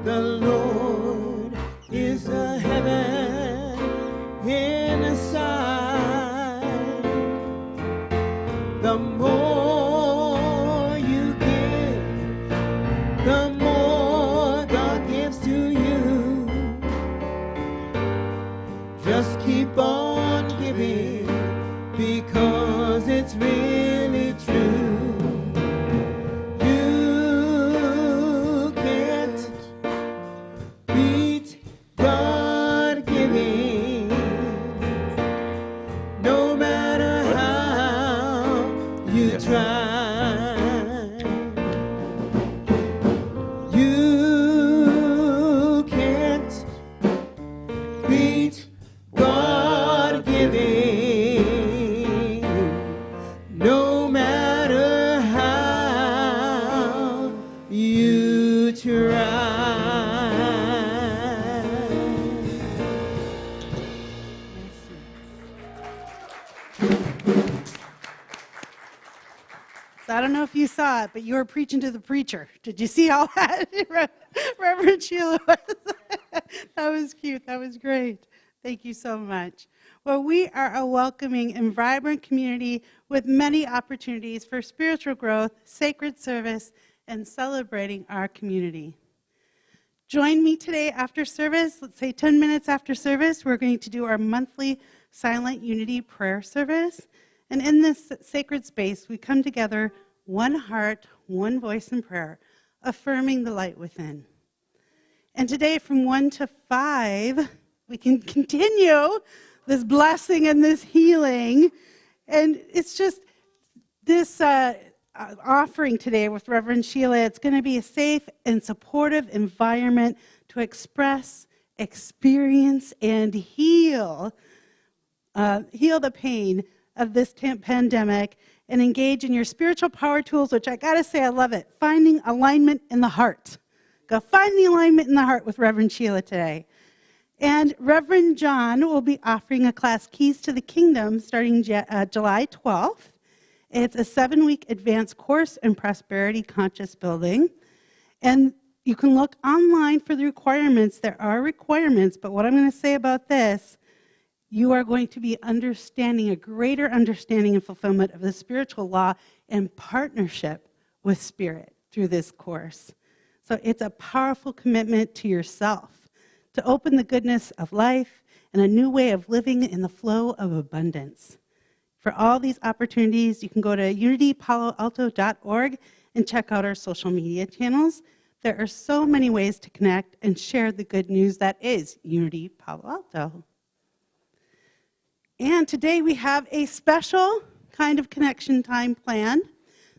the Lord is the heaven in the side. The more you give, the more God gives to you. Just keep on giving, because it's really true. You can't beat God giving, no matter how you try. You can't beat God giving, no matter how you try. So I don't know if you saw it, but you were preaching to the preacher. Did you see all that, Reverend Sheila? That was cute. That was great. Thank you so much. Well, we are a welcoming and vibrant community with many opportunities for spiritual growth, sacred service, and celebrating our community. Join me today after service. Let's say 10 minutes after service, we're going to do our monthly silent unity prayer service. And in this sacred space, we come together, one heart, one voice in prayer, affirming the light within. And today from 1 to 5, we can continue this blessing and this healing. And it's just this offering today with Reverend Sheila. It's going to be a safe and supportive environment to express, experience, and heal the pain of this pandemic and engage in your spiritual power tools, which I gotta say, I love it. Finding alignment in the heart. Go find the alignment in the heart with Reverend Sheila today. And Reverend John will be offering a class, Keys to the Kingdom, starting July 12th. It's a 7-week advanced course in prosperity conscious building. And you can look online for the requirements. There are requirements, but what I'm going to say about this, you are going to be understanding, a greater understanding and fulfillment of the spiritual law in partnership with Spirit through this course. So it's a powerful commitment to yourself to open the goodness of life and a new way of living in the flow of abundance. For all these opportunities, you can go to unitypaloalto.org and check out our social media channels. There are so many ways to connect and share the good news that is Unity Palo Alto. And today we have a special kind of connection time planned.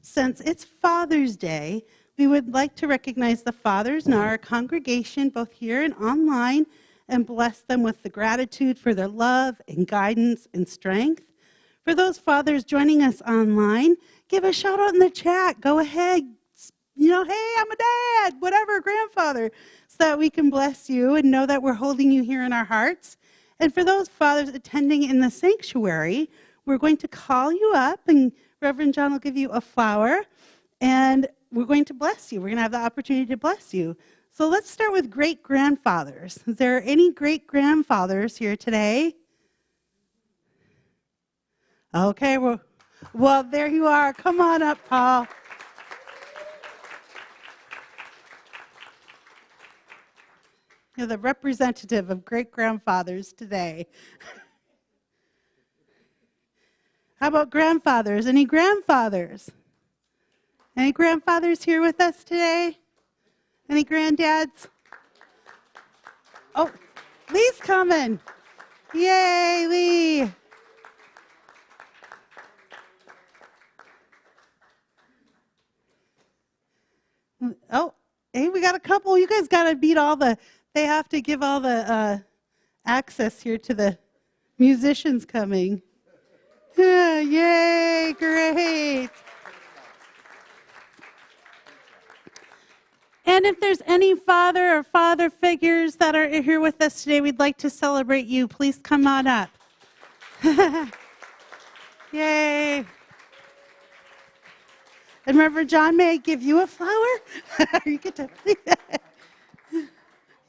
Since it's Father's Day, we would like to recognize the fathers in our congregation, both here and online, and bless them with the gratitude for their love and guidance and strength. For those fathers joining us online, give a shout out in the chat. Go ahead, hey, I'm a dad, whatever, grandfather, so that we can bless you and know that we're holding you here in our hearts. And for those fathers attending in the sanctuary, we're going to call you up, and Reverend John will give you a flower, and we're going to bless you. We're going to have the opportunity to bless you. So let's start with great-grandfathers. Is there any great-grandfathers here today? Okay, well, there you are. Come on up, Paul. You're the representative of great-grandfathers today. How about grandfathers? Any grandfathers? Any grandfathers here with us today? Any granddads? Oh, Lee's coming. Yay, Lee. Oh, hey, we got a couple. You guys got to beat all the, they have to give all the access here to the musicians coming. Yeah, yay, great. And if there's any father or father figures that are here with us today, we'd like to celebrate you. Please come on up. Yay. And Reverend John, may I give you a flower? You get to.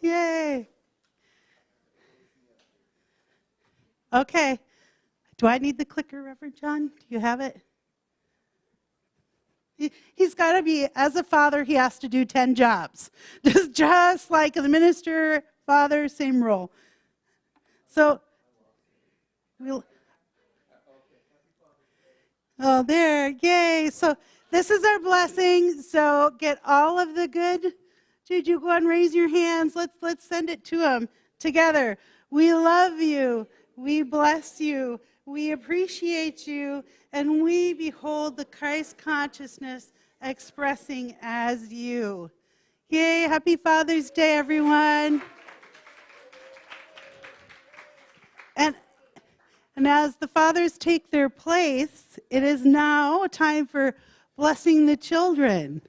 Yay. Okay. Do I need the clicker, Reverend John? Do you have it? He's got to be, as a father, he has to do 10 jobs. Just like the minister, father, same role. So, oh, there, yay. So this is our blessing. So get all of the good. Juju, go ahead and raise your hands. Let's send it to him together. We love you. We bless you. We appreciate you, and we behold the Christ consciousness expressing as you. Yay, happy Father's Day, everyone. And as the fathers take their place, it is now time for blessing the children.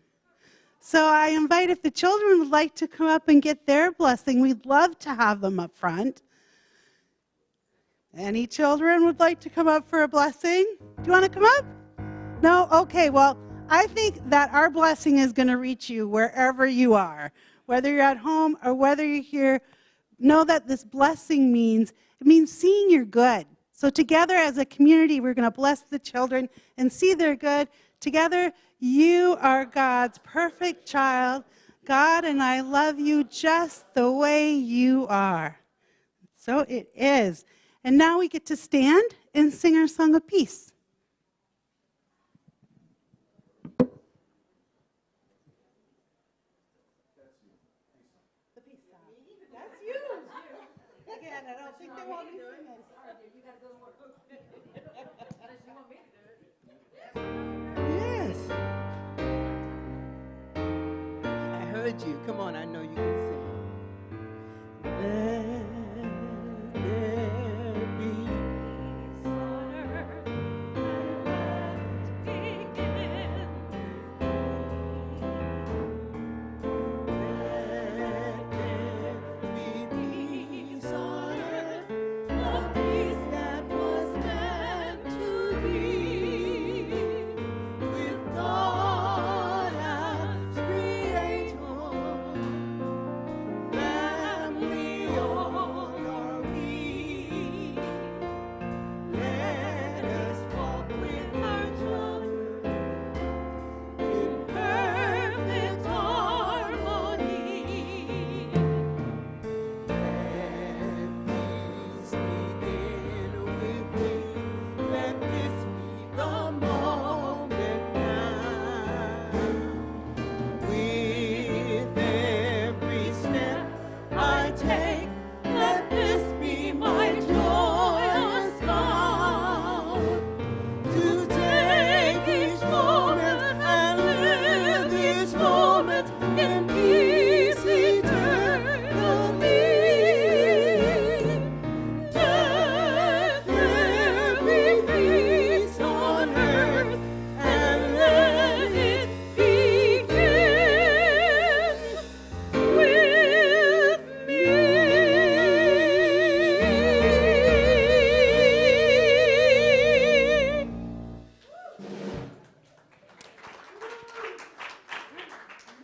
So I invite, if the children would like to come up and get their blessing, we'd love to have them up front. Any children would like to come up for a blessing? Do you want to come up? No? Okay, well, I think that our blessing is going to reach you wherever you are. Whether you're at home or whether you're here, know that this blessing means seeing your good. So together as a community, we're going to bless the children and see their good. Together, you are God's perfect child. God, and I love you just the way you are. So it is. And now we get to stand and sing our song of peace. The peace song. That's you. Again, I don't think they want me to sing it. You got to go to work. You want me to do it? Yes. I heard you. Come on, I know you can sing. Let there be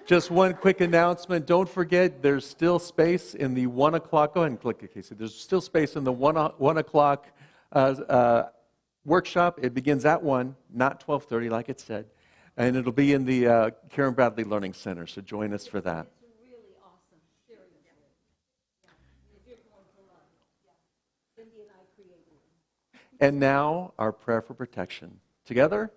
Just one quick announcement. Don't forget, there's still space in the 1 o'clock. Go ahead and click it, Casey. There's still space in the 1 o'clock workshop. It begins at 1, not 12:30 like it said. And it'll be in the Karen Bradley Learning Center, so join us for that. It's really awesome, seriously. You're going to love it. Cindy and I created it. And now, our prayer for protection. Together,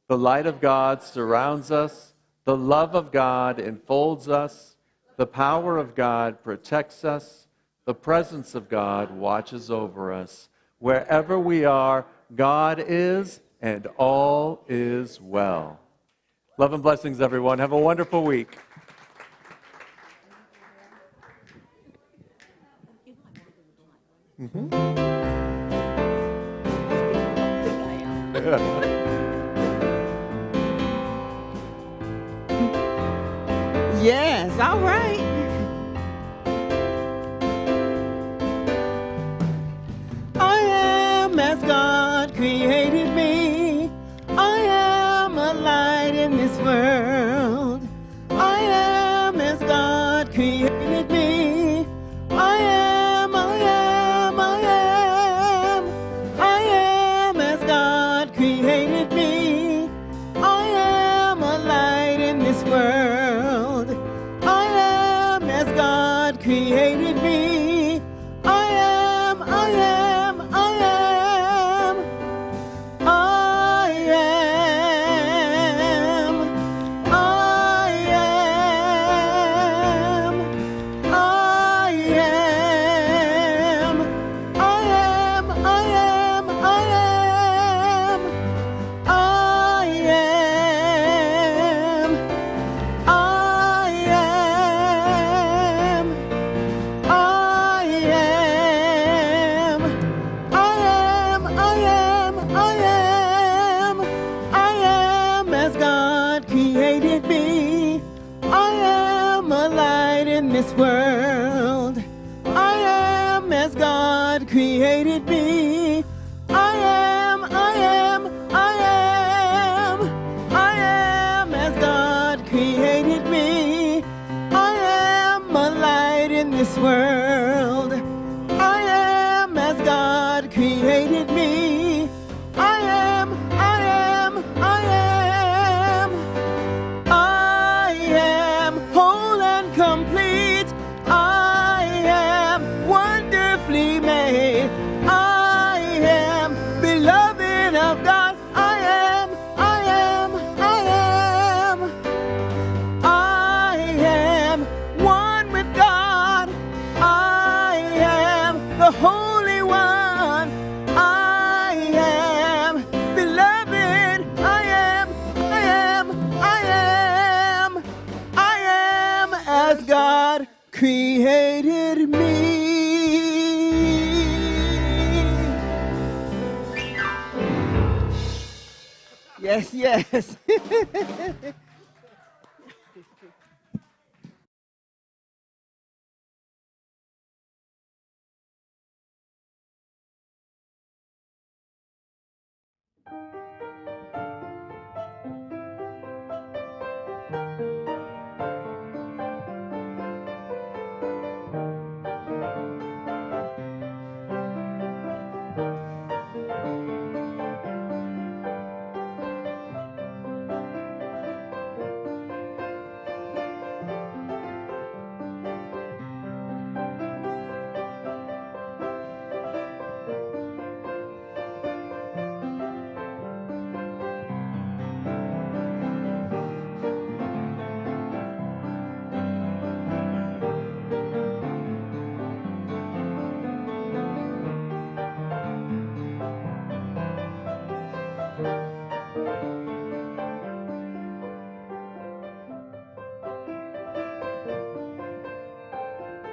the light of God surrounds us, the love of God enfolds us, the power of God protects us, the presence of God watches over us. Wherever we are, God is, and all is well. Love and blessings, everyone. Have a wonderful week. Yes, all right. I am as God created me. I am a light in this world. I am as God created me. I am, I am, I am. I am as God created me. I am a light in this world. I am as God created me. I am, I am, I am. I am. I am. I am. I am. I am. I am. I am. I am. I am. I am. I am. I am. I am as God created me. I am a light in this world. I am as God created me. I am. I am. I am. I am as God created me. I am a light in this world. I am as God created me. I am, I am, I am. I am whole and complete. I am wonderfully made. I am beloved of God. I am, I am, I am. I am one with God. I am the Holy One. I am beloved. I am, I am, I am. I am as God created me. Yes, yes.